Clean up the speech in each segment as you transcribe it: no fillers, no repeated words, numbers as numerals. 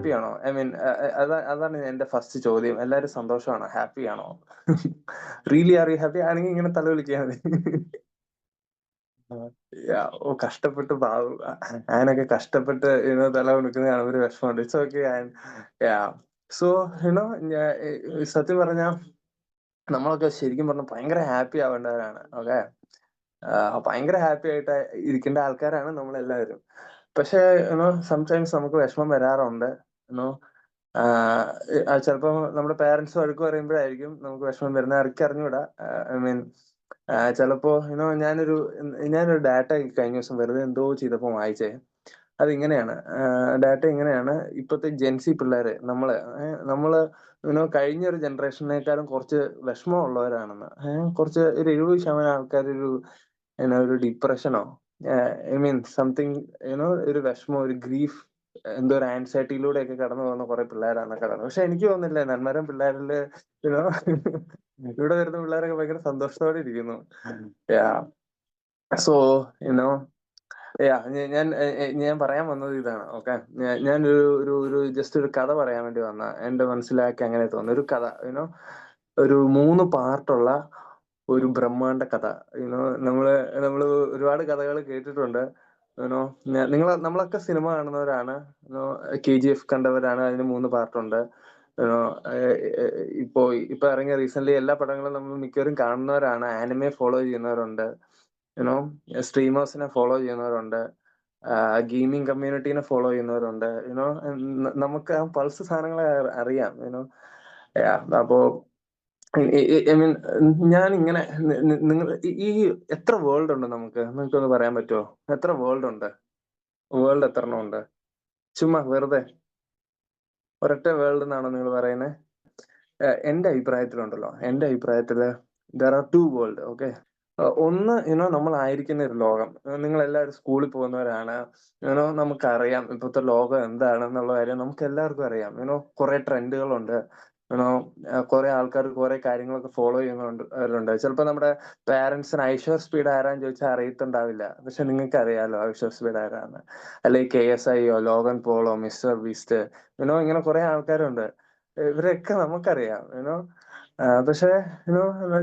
Happy ആണോ? I mean അതാണ് എന്റെ ഫസ്റ്റ് ചോദ്യം. എല്ലാരും സന്തോഷമാണോ? ഹാപ്പി ആണോ? Really are you happy? ആണെങ്കിൽ ഇങ്ങനെ തല വിളിക്കാ മതി. ഓ കഷ്ടപ്പെട്ട് പാവം അങ്ങനൊക്കെ കഷ്ടപ്പെട്ട് തല കൊടുക്കുന്ന കാണുമ്പോൾ ഒരു വിഷമമുണ്ട്. It's okay. സോ യുനോ സത്യം പറഞ്ഞ നമ്മളൊക്കെ ശരിക്കും പറഞ്ഞ ഭയങ്കര ഹാപ്പി ആവേണ്ടവരാണ്. ഓക്കെ, ഭയങ്കര ഹാപ്പി ആയിട്ട് ഇരിക്കേണ്ട ആൾക്കാരാണ് നമ്മളെല്ലാവരും. പക്ഷെ സംടൈംസ് നമുക്ക് വിഷമം വരാറുണ്ട്. യുനോ ചിലപ്പോ നമ്മുടെ പേരൻസ് വഴക്ക് പറയുമ്പോഴായിരിക്കും നമുക്ക് വിഷമം വരുന്നത്. ആർക്കും അറിഞ്ഞൂടാ. ഐ മീൻ ചിലപ്പോ ഞാനൊരു ഡാറ്റ കഴിഞ്ഞ ദിവസം വെറുതെ എന്തോ ചെയ്തപ്പോ വായിച്ചേ. അതിങ്ങനെയാണ്, ഡാറ്റ ഇങ്ങനെയാണ്. ഇപ്പോഴത്തെ ജെൻസി പിള്ളേര് നമ്മള് കഴിഞ്ഞ ഒരു ജനറേഷനേക്കാളും കുറച്ച് വിഷമമുള്ളവരാണെന്ന്. കുറച്ച് ഒരു 70% ആൾക്കാർ ഒരു ഡിപ്രഷനോ ഐ മീൻ സംതിങ് ഒരു വിഷമോ, ഒരു ഗ്രീഫ്, എന്തോ ഒരു ആൻസൈറ്റിയിലൂടെയൊക്കെ കടന്നു പോകുന്ന കുറെ പിള്ളേരാണെന്നൊക്കെ കാണുന്നത്. പക്ഷെ എനിക്ക് തോന്നുന്നില്ല നന്മരം പിള്ളേരില് യുനോ ഇവിടെ വരുന്ന പിള്ളേരൊക്കെ ഭയങ്കര സന്തോഷത്തോടെ ഇരിക്കുന്നു. സോ യുനോ ഞാൻ പറയാൻ വന്നത് ഇതാണ്. ഓക്കെ, ഞാൻ ഒരു ജസ്റ്റ് ഒരു കഥ പറയാൻ വേണ്ടി വന്ന എന്റെ മനസ്സിലാക്കി അങ്ങനെ തോന്നുന്നു. ഒരു കഥ ഒരു 3 പാർട്ടുള്ള ഒരു ബ്രഹ്മാണ്ഡ കഥ. നമ്മള് ഒരുപാട് കഥകൾ കേട്ടിട്ടുണ്ട്. നമ്മളൊക്കെ സിനിമ കാണുന്നവരാണ്. KGF കണ്ടവരാണ്. അതിന് 3 പാർട്ടുണ്ട്. ഇപ്പൊ ഇറങ്ങിയ റീസെന്റ് എല്ലാ പടങ്ങളും നമ്മൾ മിക്കവരും കാണുന്നവരാണ്. ആനിമെ ഫോളോ ചെയ്യുന്നവരുണ്ട്. സ്ട്രീമേഴ്സിനെ ഫോളോ ചെയ്യുന്നവരുണ്ട്. ഗെയിമിംഗ് കമ്മ്യൂണിറ്റീനെ ഫോളോ ചെയ്യുന്നവരുണ്ട്. നമുക്ക് ആ പൾസ് സാധനങ്ങളെ അറിയാം. അപ്പോ ഐ മീൻ ഞാൻ ഇങ്ങനെ നിങ്ങൾ ഈ എത്ര വേൾഡ് ഉണ്ട് നിങ്ങൾക്കൊന്ന് പറയാൻ പറ്റുമോ? എത്ര വേൾഡ് ഉണ്ട്? വേൾഡ് എത്ര എണ്ണം ഉണ്ട്? ചുമ്മാ വെറുതെ ഒരൊറ്റ വേൾഡ് എന്നാണോ നിങ്ങൾ പറയുന്നത്? എന്റെ അഭിപ്രായത്തില് ദർ ആർ 2 വേൾഡ്. ഓക്കെ, ഒന്ന് നമ്മളായിരിക്കുന്ന ഒരു ലോകം. നിങ്ങൾ എല്ലാവരും സ്കൂളിൽ പോകുന്നവരാണ്. നമുക്കറിയാം ഇപ്പോഴത്തെ ലോകം എന്താണെന്നുള്ള കാര്യം നമുക്ക് എല്ലാവർക്കും അറിയാം. കുറെ ട്രെൻഡുകളുണ്ട്. കുറെ ആൾക്കാർ കുറെ കാര്യങ്ങളൊക്കെ ഫോളോ ചെയ്യുന്നവരുണ്ട്. ചിലപ്പോൾ നമ്മുടെ പാരന്റ്സിന് ഐശ്വർ സ്പീഡ് ആരാന്ന് ചോദിച്ചാൽ അറിയത്തുണ്ടാവില്ല. പക്ഷെ നിങ്ങൾക്ക് അറിയാലോ ഐശ്വർ സ്പീഡ് ആരാന്ന്. അല്ലെങ്കിൽ KSIയോ, ലോഗൻ പോളോ, മിസ്റ്റർ ബീസ്റ്റ്, ഇങ്ങനെ കുറെ ആൾക്കാരുണ്ട്. ഇവരെയൊക്കെ നമുക്കറിയാം. പക്ഷെ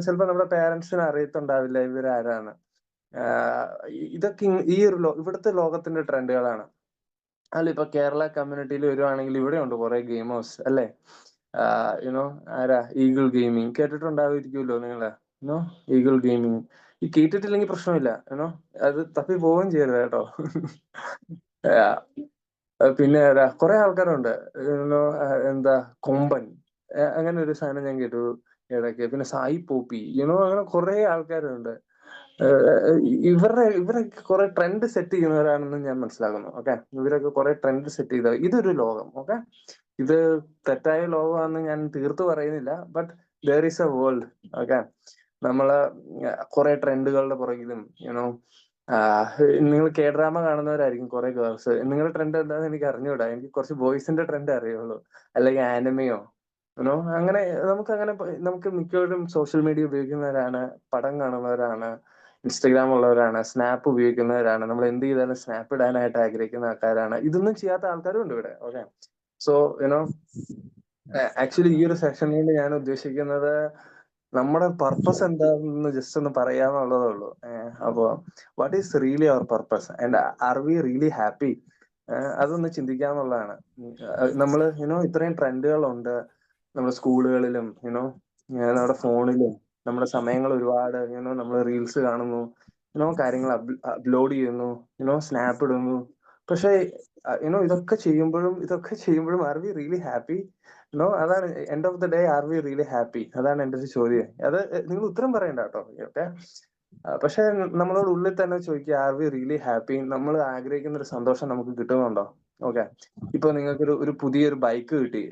ചിലപ്പോ നമ്മുടെ പേരൻസിന് അറിയത്തുണ്ടാവില്ല ഇവരാരാണ്. ഇതൊക്കെ ഇവിടുത്തെ ലോകത്തിന്റെ ട്രെൻഡുകളാണ്. അല്ല, ഇപ്പൊ കേരള കമ്മ്യൂണിറ്റിയിൽ വരുവാണെങ്കിൽ ഇവിടെ ഉണ്ട് കുറെ ഗെയിമേഴ്സ് അല്ലേ? ആരാ? ഈഗിൾ ഗെയിമിംഗ് കേട്ടിട്ടുണ്ടാവുമായിരിക്കുമല്ലോ നിങ്ങള്. Eagle gaming. ഈ കേട്ടിട്ടില്ലെങ്കിൽ പ്രശ്നമില്ല. അത് തപ്പി പോവുകയും ചെയ്യരുത് കേട്ടോ. പിന്നെ കുറെ ആൾക്കാരുണ്ട്. എന്താ കൊമ്പൻ, അങ്ങനെ ഒരു സാധനം ഞാൻ കേട്ടു ഇടയ്ക്ക്. പിന്നെ സായി പോപ്പി, അങ്ങനെ കുറെ ആൾക്കാരുണ്ട്. ഇവരൊക്കെ കുറെ ട്രെൻഡ് സെറ്റ് ചെയ്യുന്നവരാണെന്ന് ഞാൻ മനസ്സിലാക്കുന്നു. ഓക്കെ, ഇവരൊക്കെ കുറെ ട്രെൻഡ് സെറ്റ് ചെയ്ത ഇതൊരു ലോകം. ഓക്കെ, ഇത് തെറ്റായ ലോകമാണെന്ന് ഞാൻ തീർത്തു പറയുന്നില്ല. But there is A world. Okay, നമ്മള് കുറെ ട്രെൻഡുകളുടെ പുറകിലും നിങ്ങൾ K-ഡ്രാമ കാണുന്നവരായിരിക്കും കുറെ ഗേൾസ്. നിങ്ങളുടെ ട്രെൻഡ് എന്താണെന്ന് എനിക്ക് അറിഞ്ഞൂടാ. എനിക്ക് കുറച്ച് ബോയ്സിന്റെ ട്രെൻഡ് അറിയുള്ളൂ. അല്ലെങ്കിൽ ആനിമയോ അങ്ങനെ നമുക്ക് മിക്കവരും സോഷ്യൽ മീഡിയ ഉപയോഗിക്കുന്നവരാണ്, പടം കാണുന്നവരാണ്, ഇൻസ്റ്റഗ്രാം ഉള്ളവരാണ്, സ്നാപ്പ് ഉപയോഗിക്കുന്നവരാണ്. നമ്മൾ എന്ത് ചെയ്താലും സ്നാപ്പ് ഇടാനായിട്ട് ആഗ്രഹിക്കുന്ന ആൾക്കാരാണ്. ഇതൊന്നും ചെയ്യാത്ത ആൾക്കാരും ഉണ്ട് ഇവിടെ. ഓക്കെ, സോ ആക്ച്വലി ഈ ഒരു സെഷനിൽ ഞാൻ ഉദ്ദേശിക്കുന്നത് നമ്മുടെ പർപ്പസ് എന്താണെന്ന് ജസ്റ്റ് ഒന്ന് പറയാന്നുള്ളതേ ഉള്ളൂ. അപ്പോ what is really our purpose and are we really happy? അതൊന്ന് ചിന്തിക്കാന്നുള്ളതാണ്. നമ്മള് ഇത്രയും ട്രെൻഡുകളുണ്ട് നമ്മുടെ സ്കൂളുകളിലും, നമ്മുടെ ഫോണിലും. നമ്മുടെ സമയങ്ങൾ ഒരുപാട് നമ്മൾ റീൽസ് കാണുന്നു, കാര്യങ്ങൾ അപ്ലോഡ് ചെയ്യുന്നു, സ്നാപ്പ് ഇടുന്നു. പക്ഷെ ഇതൊക്കെ ചെയ്യുമ്പോഴും ആർ വി റിയലി ഹാപ്പി? അതാണ് end of the day, are we really happy? അതാണ് എന്റെ ഒരു ചോദ്യം. അത് നിങ്ങൾ ഉത്തരം പറയണ്ട കേട്ടോ. ഓക്കെ, പക്ഷെ നമ്മളോട് ഉള്ളിൽ തന്നെ ചോദിക്കുക, ആർ വി റിയലി ഹാപ്പി? നമ്മൾ ആഗ്രഹിക്കുന്ന ഒരു സന്തോഷം നമുക്ക് കിട്ടുന്നുണ്ടോ? ഓക്കെ, ഇപ്പൊ നിങ്ങൾക്ക് ഒരു പുതിയൊരു ബൈക്ക് കിട്ടി,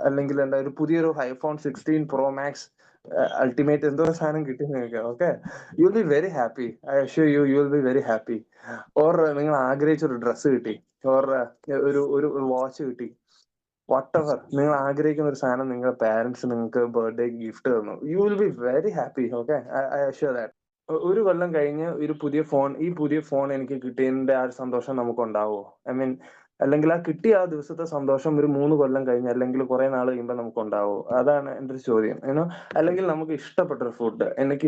അല്ലെങ്കിൽ എന്താ ഒരു പുതിയൊരു iPhone 16 Pro Max അൾട്ടിമേറ്റ് എന്തോ സാധനം കിട്ടി നിങ്ങൾക്ക്. Okay, you will be very happy. I assure U will be very happy. Or നിങ്ങൾ ആഗ്രഹിച്ച ഒരു ഡ്രസ്സ് കിട്ടി, ഓർ ഒരു വാച്ച് കിട്ടി, വാട്ടെവർ. നിങ്ങൾ ആഗ്രഹിക്കുന്ന ഒരു സാധനം നിങ്ങളുടെ പാരന്റ്സ് നിങ്ങൾക്ക് ബർത്ത്ഡേ ഗിഫ്റ്റ് തന്നു, U will be very happy. Okay, I assure that. ഒരു കൊല്ലം കഴിഞ്ഞ് ഈ പുതിയ ഫോൺ എനിക്ക് കിട്ടിയതിന്റെ ആ ഒരു സന്തോഷം നമുക്ക് ഉണ്ടാവുമോ? ഐ മീൻ അല്ലെങ്കിൽ ആ കിട്ടിയ ആ ദിവസത്തെ സന്തോഷം ഒരു 3 കൊല്ലം കഴിഞ്ഞ് അല്ലെങ്കിൽ കുറെ നാൾ കഴിയുമ്പോൾ നമുക്ക് ഉണ്ടാവോ? അതാണ് എന്റെ ഒരു ചോദ്യം. അല്ലെങ്കിൽ നമുക്ക് ഇഷ്ടപ്പെട്ടൊരു ഫുഡ്, എനിക്ക്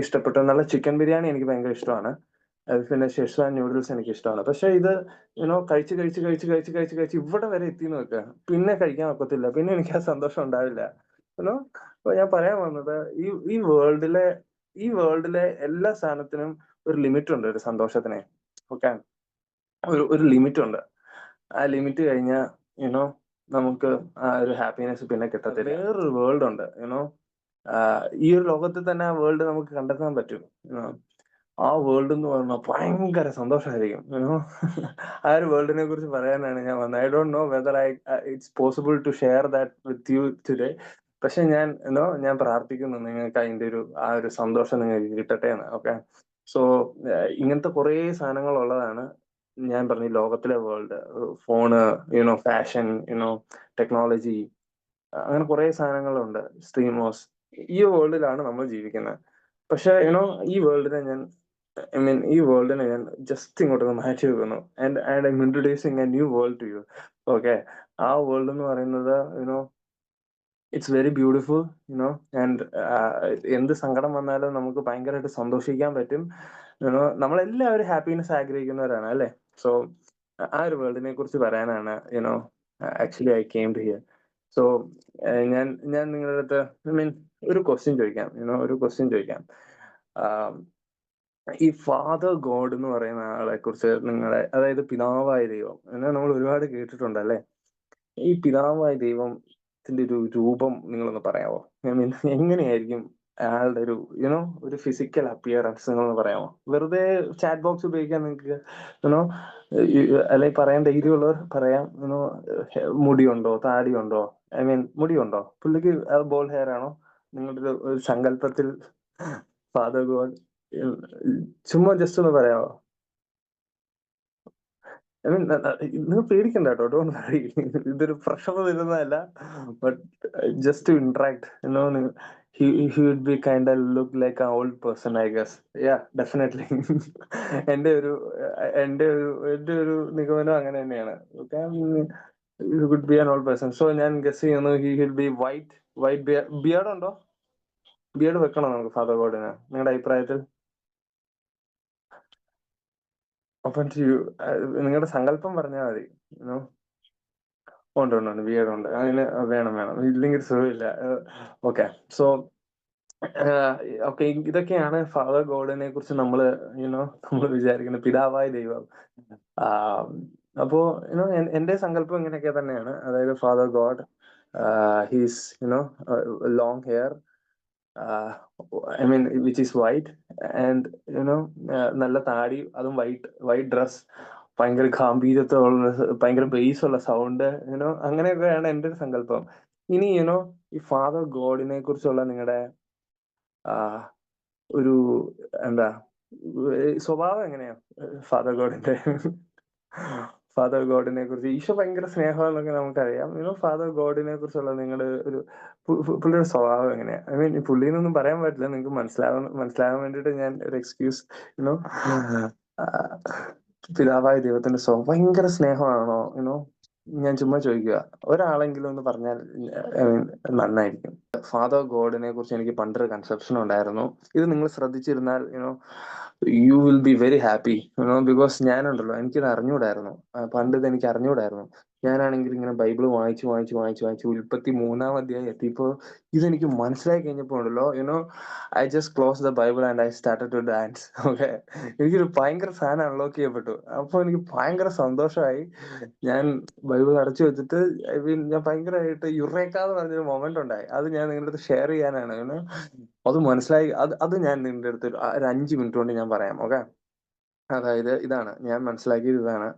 ഇഷ്ടപ്പെട്ട നല്ല ചിക്കൻ ബിരിയാണി എനിക്ക് ഭയങ്കര ഇഷ്ടമാണ്. പിന്നെ ഷെസ്വാൻ നൂഡിൽസ് എനിക്ക് ഇഷ്ടമാണ്. പക്ഷെ ഇത് കഴിച്ച് കഴിച്ച് കഴിച്ച് കഴിച്ച് കഴിച്ച് കഴിച്ച് ഇവിടെ വരെ എത്തിന്ന് വെക്കുക, പിന്നെ കഴിക്കാൻ ഒക്കത്തില്ല, പിന്നെ എനിക്ക് ആ സന്തോഷം ഉണ്ടാവില്ല. യുനോ അപ്പൊ ഞാൻ പറയാൻ വന്നത്, ഈ ഈ വേൾഡിലെ ഈ വേൾഡിലെ എല്ലാ സാധനത്തിനും ഒരു ലിമിറ്റ് ഉണ്ട്, ഒരു സന്തോഷത്തിന്. ഓക്കെ, ഒരു ലിമിറ്റ് ഉണ്ട്. ആ ലിമിറ്റ് കഴിഞ്ഞാൽ യുനോ നമുക്ക് ആ ഒരു ഹാപ്പിനെസ് പിന്നെ കിട്ടത്തില്ല. വേറൊരു വേൾഡ് ഉണ്ട്. ഈ ഒരു ലോകത്തിൽ തന്നെ ആ വേൾഡ് നമുക്ക് കണ്ടെത്താൻ പറ്റും. ആ വേൾഡ് എന്ന് പറഞ്ഞാൽ ഭയങ്കര സന്തോഷമായിരിക്കും. ആ ഒരു വേൾഡിനെ കുറിച്ച് പറയാനാണ് ഞാൻ വന്നത്. I don't know whether it's possible to share that with you today. പക്ഷെ ഞാൻ പ്രാർത്ഥിക്കുന്നു നിങ്ങൾക്ക് ആ ഒരു സന്തോഷം നിങ്ങൾക്ക് കിട്ടട്ടെ എന്ന്. ഓക്കെ, സോ ഇങ്ങനത്തെ കുറേ സാധനങ്ങൾ ഉള്ളതാണ് ഞാൻ പറഞ്ഞ ഈ ലോകത്തിലെ വേൾഡ്. ഫോണ്, ഫാഷൻ, ടെക്നോളജി, അങ്ങനെ കുറെ സാധനങ്ങളുണ്ട്, സ്ട്രീമേഴ്സ്. ഈ വേൾഡിലാണ് നമ്മൾ ജീവിക്കുന്നത്. പക്ഷെ ഈ വേൾഡിനെ ഞാൻ ഈ വേൾഡിനെ ഞാൻ ജസ്റ്റ് ഇങ്ങോട്ട് മാറ്റി വെക്കുന്നു. And I'm introducing a new world to you. Okay, ആ വേൾഡ് എന്ന് പറയുന്നത് ഇറ്റ്സ് വെരി ബ്യൂട്ടിഫുൾ. ആൻഡ് എന്ത് സങ്കടം വന്നാലും നമുക്ക് ഭയങ്കരമായിട്ട് സന്തോഷിക്കാൻ പറ്റും. നമ്മളെല്ലാവരും ഹാപ്പിനെസ് ആഗ്രഹിക്കുന്നവരാണ് അല്ലേ? സോ ആ ഒരു വേൾഡിനെ കുറിച്ച് പറയാനാണ് actually I came to here. So ഞാൻ ഞാൻ നിങ്ങളുടെ അടുത്ത് ഒരു ക്വസ്റ്റ്യൻ ചോദിക്കാം. ആഹ് ഈ ഫാദർ ഗോഡ് എന്ന് പറയുന്ന ആളെ കുറിച്ച് അതായത് പിതാവായ ദൈവം നമ്മൾ ഒരുപാട് കേട്ടിട്ടുണ്ടല്ലേ? ഈ പിതാവായ ദൈവത്തിന്റെ ഒരു രൂപം നിങ്ങളൊന്ന് പറയാമോ? എങ്ങനെയായിരിക്കും അയാളുടെ ഒരു ഫിസിക്കൽ അപ്പിയറൻസ് നിങ്ങളൊന്ന് പറയാമോ? വെറുതെ ചാറ്റ് ബോക്സ് ഉപയോഗിക്കാൻ നിങ്ങൾക്ക് യുനോ അല്ലെങ്കിൽ പറയാൻ ധൈര്യമുള്ളവർ പറയാം. മുടിയുണ്ടോ, താടിയുണ്ടോ? മുടിയുണ്ടോ പുള്ളിക്ക്? ബോൾ ഹെയർ ആണോ? നിങ്ങളുടെ ഒരു സങ്കല്പത്തിൽ ഫാദർ ഗോഡ് ചുമ്മാ ജസ്റ്റ് ഒന്ന് പറയാമോ? നിങ്ങൾ പേടിക്കണ്ട കേട്ടോ, ഡോണ്ട് വറി. ഇതൊരു പ്രഷർ തരുന്നതല്ല, but just to interact. He would be kind of look like an old person, I guess. Yeah, definitely. എന്റെ ഒരു എന്റെ ഒരു നിഗമനം അങ്ങനെ തന്നെയാണ്. Okay, he could be an old person. So ഞാൻ ഗസ് ചെയ്യുന്നു he will be white beard ഉണ്ടോ? ബിയർഡ് വെക്കണോ നമുക്ക് ഫാദർ ഗോഡിന്, നിങ്ങളുടെ അഭിപ്രായത്തിൽ? അപ്പം നിങ്ങളുടെ സങ്കല്പം പറഞ്ഞാൽ മതി. യുനോ ഉണ്ട് ഉണ്ട് ഉണ്ട്, ബിയർഡ് ഉണ്ട്. അതിന് വേണം വേണം, ഇല്ലെങ്കിൽ സുഖമില്ല. ഓക്കെ, സോ ഓക്കെ, ഇതൊക്കെയാണ് ഫാദർ ഗോഡിനെ കുറിച്ച് നമ്മൾ വിചാരിക്കുന്ന പിതാവായ ദൈവം. അപ്പോ എന്റെ സങ്കല്പം ഇങ്ങനെയൊക്കെ തന്നെയാണ്. അതായത് father God, he's long hair, which is white, and നല്ല താടി, അതും വൈറ്റ് ഡ്രസ്, ഭയങ്കര ഗാംഭീര്യത്തോടുള്ള, ഭയങ്കര ബേസ് ഉള്ള സൗണ്ട്, അങ്ങനെയൊക്കെയാണ് എന്റെ ഒരു സങ്കല്പം. ഇനി ഈ ഫാദർ ഗോഡിനെ കുറിച്ചുള്ള നിങ്ങളുടെ ഒരു എന്താ സ്വഭാവം എങ്ങനെയാ? ഫാദർ ഗോഡിന്റെ ഫാദർ ഗോഡിനെ കുറിച്ച്, ഈശോ ഭയങ്കര സ്നേഹമെന്നൊക്കെ നമുക്കറിയാം. ഫാദർ ഗോഡിനെ കുറിച്ചുള്ള നിങ്ങളുടെ പുള്ളിയുടെ സ്വഭാവം എങ്ങനെയാ? പുള്ളിന്നൊന്നും പറയാൻ പറ്റില്ല, നിങ്ങൾക്ക് മനസ്സിലാകാൻ വേണ്ടിയിട്ട് ഞാൻ ഒരു എക്സ്ക്യൂസ്. യുനോ പിതാവായ ദൈവത്തിന്റെ സ്വഭാവം ഭയങ്കര സ്നേഹമാണോ? ഞാൻ ചുമ്മാ ചോദിക്കുക, ഒരാളെങ്കിലും ഒന്ന് പറഞ്ഞാൽ നന്നായിരിക്കും. ഫാദർ ഗോഡിനെ കുറിച്ച് എനിക്ക് പണ്ടൊരു കൺസെപ്ഷൻ ഉണ്ടായിരുന്നു. ഇത് നിങ്ങൾ ശ്രദ്ധിച്ചിരുന്നാൽ you will be very happy. Because ഞാനുണ്ടല്ലോ, എനിക്കിത് അറിഞ്ഞുകൂടായിരുന്നു. പണ്ട് ഇത് എനിക്ക് അറിഞ്ഞുകൂടായിരുന്നു. ഞാനാണെങ്കിൽ ഇങ്ങനെ ബൈബിൾ വായിച്ചു വായിച്ചു വായിച്ചു വായിച്ചു ഉൽപ്പത്തി 3-ാം അധ്യായം എത്തിയപ്പോ ഇതെനിക്ക് മനസ്സിലാക്കി കഴിഞ്ഞപ്പോ ഉണ്ടല്ലോ, I just close the Bible and I started to dance. Okay, എനിക്കൊരു ഭയങ്കര സാധനം അൺലോക്ക് ചെയ്യപ്പെട്ടു. അപ്പൊ എനിക്ക് ഭയങ്കര സന്തോഷമായി. ഞാൻ ബൈബിൾ അടച്ചു വെച്ചിട്ട് ഞാൻ ഭയങ്കരമായിട്ട് യുറേക്കാന്ന് പറഞ്ഞൊരു മൊമെന്റ് ഉണ്ടായി. അത് ഞാൻ നിങ്ങളുടെ അടുത്ത് ഷെയർ ചെയ്യാനാണ്. അത് മനസ്സിലായി. അത് ഞാൻ നിങ്ങളുടെ അടുത്ത് ഒരു 5 മിനിറ്റ് കൊണ്ട് ഞാൻ പറയാം. ഓക്കെ, അതായത് ഇതാണ് ഞാൻ മനസ്സിലാക്കിയത്. ഇതാണ്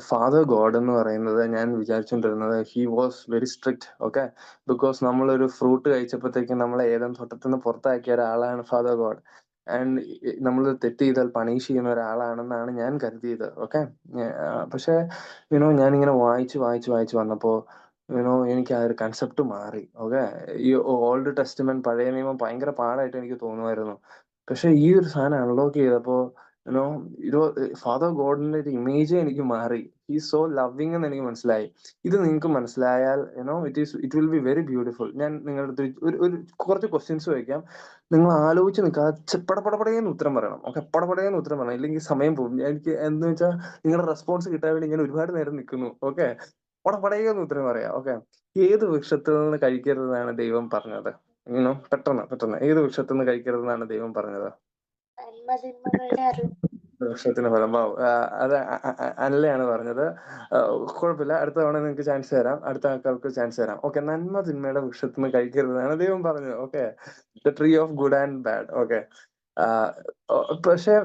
ഫാദർ ഗോഡ് എന്ന് പറയുന്നത്, ഞാൻ വിചാരിച്ചുകൊണ്ടിരുന്നത് he was very strict. Okay, because നമ്മളൊരു ഫ്രൂട്ട് കഴിച്ചപ്പോഴത്തേക്കും നമ്മളെ ഏതെങ്കിലും തോട്ടത്തിൽ നിന്ന് പുറത്താക്കിയ ഒരാളാണ് ഫാദർ ഗോഡ്. ആൻഡ് നമ്മൾ തെറ്റ് ചെയ്താൽ പണിഷ് ചെയ്യുന്ന ഒരാളാണെന്നാണ് ഞാൻ കരുതിയത്. ഓക്കെ, പക്ഷെ ഞാനിങ്ങനെ വായിച്ചു വായിച്ചു വായിച്ചു വന്നപ്പോ എനിക്ക് ആ ഒരു കൺസെപ്റ്റ് മാറി. ഓക്കെ, ഈ ഓൾഡ് ടെസ്റ്റ്മെന്റ്, പഴയ നിയമം ഭയങ്കര പാടായിട്ട് എനിക്ക് തോന്നുമായിരുന്നു. പക്ഷെ ഈ ഒരു സാധനം അൺലോക്ക് ചെയ്തപ്പോ യുനോ ഇത് ഫാദർ ഗോഡിന്റെ ഒരു ഇമേജ് എനിക്ക് മാറി. ഹി സോ ലവിങ് എന്ന് എനിക്ക് മനസ്സിലായി. ഇത് നിങ്ങൾക്ക് മനസ്സിലായാൽ it will be very beautiful. ഞാൻ നിങ്ങളുടെ അടുത്ത് ഒരു കുറച്ച് ക്വസ്റ്റ്യൻസ് ചോദിക്കാം. നിങ്ങൾ ആലോചിച്ച് നിൽക്കാതെ പടപടപടേന്ന് ഉത്തരം പറയണം. ഓക്കെ, പടപടേന്ന് ഉത്തരം പറയണം, ഇല്ലെങ്കിൽ സമയം പോകും. എനിക്ക് എന്ന് വെച്ചാൽ നിങ്ങളുടെ റെസ്പോൺസ് കിട്ടാൻ വേണ്ടി ഞാൻ ഒരുപാട് നേരം നിൽക്കുന്നു. ഓക്കെ, പടപടേന്ന് ഉത്തരം പറയാം. ഓക്കെ, ഏത് വൃക്ഷത്തിൽ നിന്ന് കഴിക്കരുതെന്നാണ് ദൈവം പറഞ്ഞത്? പെട്ടെന്ന് ഏത് വൃക്ഷത്തിൽ നിന്ന് കഴിക്കരുതെന്നാണ് ദൈവം പറഞ്ഞത്? വൃക്ഷത്തിന് ഫലം. അത് അനലയാണ് പറഞ്ഞത്. കുഴപ്പമില്ല, അടുത്ത തവണ നിങ്ങൾക്ക് ചാൻസ് തരാം, അടുത്ത ആൾക്കാർക്ക് ചാൻസ് തരാം. ഓക്കെ, നന്മ തിന്മയുടെ വൃക്ഷത്തിൽ നിന്ന് കഴിക്കരുതെന്നാണ് ദൈവം പറഞ്ഞത്. Okay, the tree of good and bad. Okay, പക്ഷെ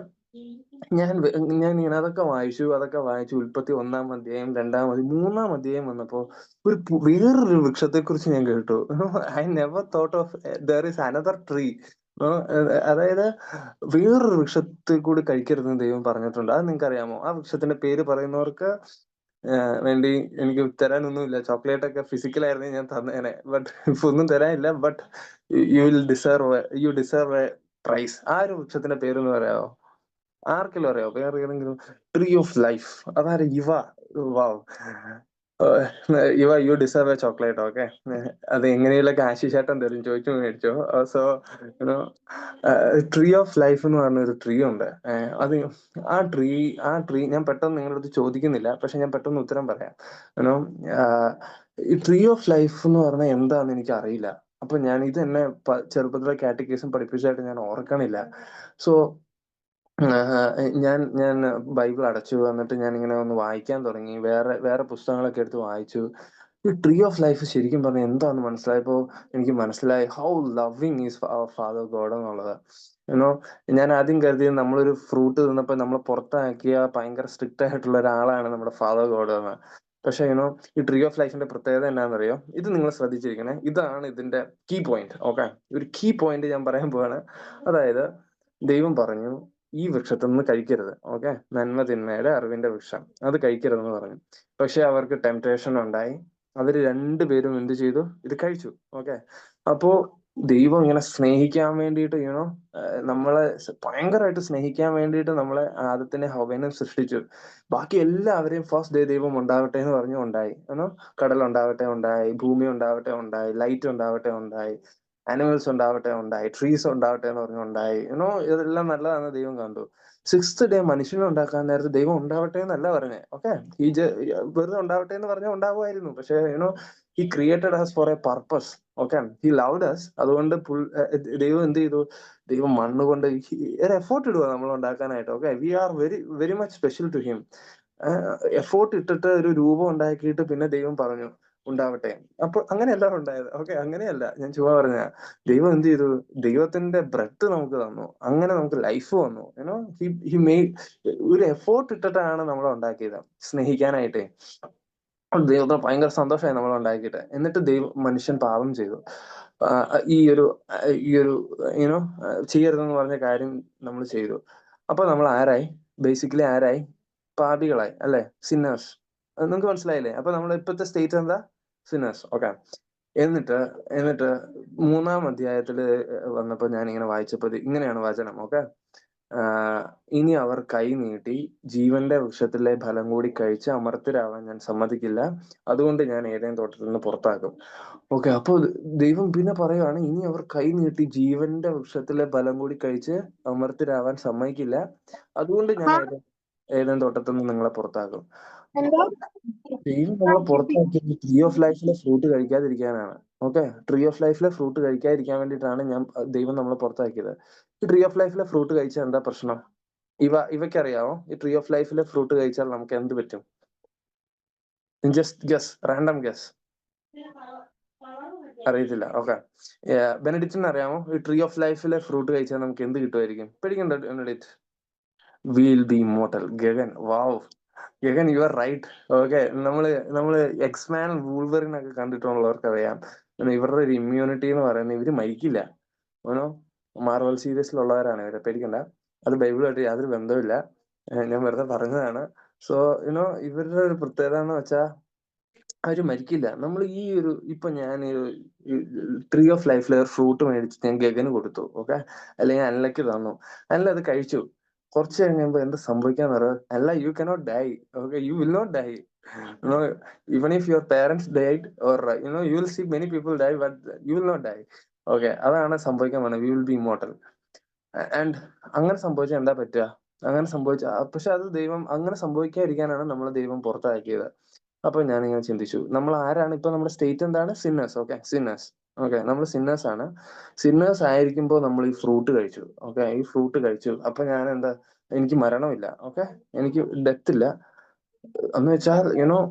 ഞാൻ ഇങ്ങനെ അതൊക്കെ വായിച്ചു. ഉൽപ്പത്തി 1-ാം അധ്യായം, 2-ാം അധ്യായം, 3-ാം അധ്യായം വന്നപ്പോ വേറൊരു വൃക്ഷത്തെ കുറിച്ച് ഞാൻ കേട്ടു. I never thought of there is another tree. അതായത് വേറൊരു വൃക്ഷത്തെ കൂടി കഴിക്കരുതെന്ന് ദൈവം പറഞ്ഞിട്ടുണ്ട്. അത് നിങ്ങൾക്ക് അറിയാമോ? ആ വൃക്ഷത്തിന്റെ പേര് പറയുന്നവർക്ക് വേണ്ടി എനിക്ക് തരാനൊന്നുമില്ല. ചോക്ലേറ്റ് ഒക്കെ ഫിസിക്കലായിരുന്നെങ്കിൽ ഞാൻ തന്നേനെ. ബട്ട് ഇപ്പൊ ഒന്നും തരാനില്ല. But you deserve a prize. ആ ഒരു വൃക്ഷത്തിന്റെ പേരൊന്ന് പറയാമോ? ആർക്കെങ്കിലും അറിയോ? വേറെ ഏതെങ്കിലും? Tree of life. അതാരെ? Wow. You deserve a chocolate. Okay, അത് എങ്ങനെയുള്ള കാശി ചേട്ടൻ തരും, ചോദിച്ചു മേടിച്ചോ. സോ ട്രീ ഓഫ് ലൈഫ് എന്ന് പറഞ്ഞ ഒരു ട്രീ ഉണ്ട്. അത് ആ ട്രീ ഞാൻ പെട്ടെന്ന് നിങ്ങളുടെ അടുത്ത് ചോദിക്കുന്നില്ല, പക്ഷെ ഞാൻ പെട്ടെന്ന് ഉത്തരം പറയാം. യുനോ ഈ ട്രീ ഓഫ് ലൈഫ് എന്ന് പറഞ്ഞാൽ എന്താന്ന് എനിക്ക് അറിയില്ല. അപ്പൊ ഞാൻ ഇത് എന്നെ ചെറുപ്പത്തിലെ കാറ്റഗിസം പഠിപ്പിച്ചായിട്ട് ഞാൻ ഓർക്കണില്ല. സോ ഞാൻ ബൈബിൾ അടച്ചു, എന്നിട്ട് ഞാൻ ഇങ്ങനെ ഒന്ന് വായിക്കാൻ തുടങ്ങി. വേറെ പുസ്തകങ്ങളൊക്കെ എടുത്ത് വായിച്ചു. ഈ ട്രീ ഓഫ് ലൈഫ് ശരിക്കും പറഞ്ഞാൽ എന്താന്ന് മനസ്സിലായപ്പോ എനിക്ക് മനസ്സിലായി how loving is father God എന്നുള്ളത്. യുനോ ഞാൻ ആദ്യം കരുതിയത് നമ്മളൊരു ഫ്രൂട്ട് തിന്നപ്പോ നമ്മളെ പുറത്താക്കിയ ഭയങ്കര സ്ട്രിക്റ്റ് ആയിട്ടുള്ള ഒരാളാണ് നമ്മുടെ ഫാദർ ഗോഡ് എന്ന്. പക്ഷെ ഈ ട്രീ ഓഫ് ലൈഫിന്റെ പ്രത്യേകത എന്നാണെന്നറിയോ? ഇത് നിങ്ങൾ ശ്രദ്ധിച്ചിരിക്കണേ, ഇതാണ് ഇതിന്റെ കീ പോയിന്റ്. ഓക്കെ, ഒരു കീ പോയിന്റ് ഞാൻ പറയാൻ പോവാണ്. അതായത് ദൈവം പറഞ്ഞു ഈ വൃക്ഷത്തിൽ നിന്ന് കഴിക്കരുത്. ഓക്കെ, നന്മ തിന്മയുടെ അറിവിന്റെ വൃക്ഷം, അത് കഴിക്കരുതെന്ന് പറഞ്ഞു. പക്ഷെ അവർക്ക് ടെംപ്ടേഷൻ ഉണ്ടായി. അവര് രണ്ടുപേരും എന്ത് ചെയ്തു? ഇത് കഴിച്ചു. ഓക്കെ, അപ്പോ ദൈവം ഇങ്ങനെ സ്നേഹിക്കാൻ വേണ്ടിയിട്ട് നമ്മളെ ഭയങ്കരമായിട്ട് സ്നേഹിക്കാൻ വേണ്ടിയിട്ട് നമ്മളെ ആദത്തിനെ ഹവ്വനെ സൃഷ്ടിച്ചു. ബാക്കി എല്ലാവരെയും ഫസ്റ്റ് ഡേ ദൈവം ഉണ്ടാവട്ടെ എന്ന് പറഞ്ഞു ഉണ്ടായി. കടൽ ഉണ്ടാവട്ടെ ഉണ്ടായി, ഭൂമി ഉണ്ടാവട്ടെ ഉണ്ടായി, ലൈറ്റ് ഉണ്ടാവട്ടെ ഉണ്ടായി, ആനിമൽസ് ഉണ്ടാവട്ടെ ഉണ്ടായി, ട്രീസ് ഉണ്ടാവട്ടെ എന്ന് പറഞ്ഞു ഉണ്ടായി. ഇതെല്ലാം നല്ലതാണെന്ന് ദൈവം കണ്ടു. 6th ഡേ മനുഷ്യനെ ഉണ്ടാക്കാൻ നേരത്ത് ദൈവം ഉണ്ടാവട്ടെ എന്നല്ല പറഞ്ഞേ. ഓക്കെ, വെറുതെ ഉണ്ടാവട്ടെ എന്ന് പറഞ്ഞാൽ ഉണ്ടാവുമായിരുന്നു. പക്ഷെ he created us for a purpose. Okay, he loved us. അതുകൊണ്ട് ദൈവം എന്ത് ചെയ്തു? ദൈവം മണ്ണ് കൊണ്ട് ഒരു എഫോർട്ട് ഇടുക നമ്മൾ ഉണ്ടാക്കാനായിട്ട്. Okay, we are very very much special to him. Effort ഇട്ടിട്ട് ഒരു രൂപം ഉണ്ടാക്കിയിട്ട് പിന്നെ ദൈവം പറഞ്ഞു ഉണ്ടാവട്ടെ. അപ്പൊ അങ്ങനെയല്ല ഉണ്ടായത്. ഓക്കെ, അങ്ങനെയല്ല, ഞാൻ ചുമ്മാ പറഞ്ഞ. ദൈവം എന്ത് ചെയ്തു? ദൈവത്തിന്റെ ബ്രെത്ത് നമുക്ക് തന്നു. അങ്ങനെ നമുക്ക് ലൈഫ് വന്നു. ഹി മെയ്ഡ് ഒരു എഫോർട്ട് ഇട്ടിട്ടാണ് നമ്മളെ ഉണ്ടാക്കിയത് സ്നേഹിക്കാനായിട്ടേ. ദൈവത്തിന് ഭയങ്കര സന്തോഷമായി നമ്മൾ ഉണ്ടാക്കിയിട്ട്. എന്നിട്ട് മനുഷ്യൻ പാപം ചെയ്തു. ഈ ഒരു യുനോ ചെയ്യരുതെന്ന് പറഞ്ഞ കാര്യം നമ്മൾ ചെയ്തു. അപ്പൊ നമ്മൾ ബേസിക്കലി ആരായി? പാപികളായി, അല്ലെ? സിന്നേഴ്സ്. നിങ്ങൾക്ക് മനസ്സിലായില്ലേ? അപ്പൊ നമ്മൾ ഇപ്പോഴത്തെ സ്റ്റേറ്റ് എന്താ? സിന്നേഴ്സ്. ഓക്കെ, എന്നിട്ട് 3-ാം അധ്യായത്തിൽ വന്നപ്പോ ഞാൻ ഇങ്ങനെ വായിച്ചപ്പോ ഇങ്ങനെയാണ് വചനം. ഓക്കെ, ഇനി അവർ കൈ നീട്ടി ജീവന്റെ വൃക്ഷത്തിലെ ഫലം കൂടി കഴിച്ച് അമർത്യരാവാൻ ഞാൻ സമ്മതിക്കില്ല, അതുകൊണ്ട് ഞാൻ ഏദെൻ തോട്ടത്തിൽ നിന്ന് പുറത്താക്കും. ഓക്കെ, അപ്പൊ ദൈവം പിന്നെ പറയുവാണ്, ഇനി അവർ കൈ നീട്ടി ജീവന്റെ വൃക്ഷത്തിലെ ഫലം കൂടി കഴിച്ച് അമർത്യരാവാൻ സമ്മതിക്കില്ല, അതുകൊണ്ട് ഞാൻ ഏദെൻ തോട്ടത്തിൽ നിന്ന് നിങ്ങളെ പുറത്താക്കും. ദൈവം നമ്മളെ പുറത്താക്കിയത് ട്രീ ഓഫ് ലൈഫിലെ ഫ്രൂട്ട് കഴിക്കാതിരിക്കാനാണ്. ഓക്കെ, ട്രീ ഓഫ് ലൈഫിലെ ഫ്രൂട്ട് കഴിക്കാതിരിക്കാൻ വേണ്ടിയിട്ടാണ് ദൈവം നമ്മളെ പുറത്താക്കിയത്. ഈ ട്രീ ഓഫ് ലൈഫിലെ ഫ്രൂട്ട് കഴിച്ചാൽ എന്താ പ്രശ്നം? ഇവയ്ക്കറിയാമോ ഈ ട്രീ ഓഫ് ലൈഫിലെ ഫ്രൂട്ട് കഴിച്ചാൽ നമുക്ക് എന്ത് പറ്റും? Just guess, random guess. അറിയത്തില്ല. ഓക്കെ, ബെനഡിക്റ്റിന് അറിയാമോ ഈ ട്രീ ഓഫ് ലൈഫിലെ ഫ്രൂട്ട് കഴിച്ചാൽ നമുക്ക് എന്ത് കിട്ടുമായിരിക്കും? പേടിക്കണ്ട Benedict. Will be immortal. Gagan, wow, Gagan, you are right. Okay, നമ്മള് എക്സ്മാൻ വൂൾവറിൻ ഒക്കെ കണ്ടിട്ടുള്ളവർക്ക് അറിയാം, ഇവരുടെ ഒരു ഇമ്മ്യൂണിറ്റി എന്ന് പറയുന്നത് ഇവര് മരിക്കില്ല. മാർവൽ സീരീസിലുള്ളവരാണ് ഇവരെ, പേടിക്കണ്ട. അത് ബൈബിളുമായിട്ട് യാതൊരു ബന്ധവുമില്ല, ഞാൻ വെറുതെ പറഞ്ഞതാണ്. സോ ഇവരുടെ ഒരു പ്രത്യേകത എന്ന് വെച്ചാൽ അവര് മരിക്കില്ല. നമ്മൾ ഇപ്പൊ ഞാൻ ട്രീ ഓഫ് ലൈഫിലെ ഫ്രൂട്ട് മേടിച്ച് ഞാൻ ഗഗന് കൊടുത്തു. ഓക്കെ, അല്ലെങ്കിൽ അനിലയ്ക്ക് തന്നു. അനില അത് കഴിച്ചു. കുറച്ച് കഴിയുമ്പോ എന്ത് സംഭവിക്കാന്ന് പറയാം, അല്ല, you cannot die. Okay, you will not die. You know, even if your parents died or you will see many people die, but you will not die. Okay, അതാണ് സംഭവിക്കാൻ പോകുന്നത്. We will be immortal. And അങ്ങനെ സംഭവിച്ചാൽ എന്താ പറ്റുക? അങ്ങനെ സംഭവിച്ച, പക്ഷെ അത് ദൈവം അങ്ങനെ സംഭവിക്കാതിരിക്കാനാണ് നമ്മളെ ദൈവം പുറത്താക്കിയത്. അപ്പൊ ഞാനിങ്ങനെ ചിന്തിച്ചു, നമ്മൾ ആരാണ് ഇപ്പൊ? നമ്മുടെ സ്റ്റേറ്റ് എന്താണ്? സിന്നേഴ്സ്. Okay, sinners. ഓക്കെ, നമ്മൾ സിന്നേഴ്സ് ആണ്. സിന്നേഴ്സ് ആയിരിക്കുമ്പോൾ നമ്മൾ ഈ ഫ്രൂട്ട് കഴിച്ചു. ഓക്കെ, ഈ ഫ്രൂട്ട് കഴിച്ചു. അപ്പൊ ഞാൻ എന്താ, എനിക്ക് മരണമില്ല. ഓക്കെ, എനിക്ക് ഡെത്ത് ഇല്ല. എന്ന് വെച്ചാൽ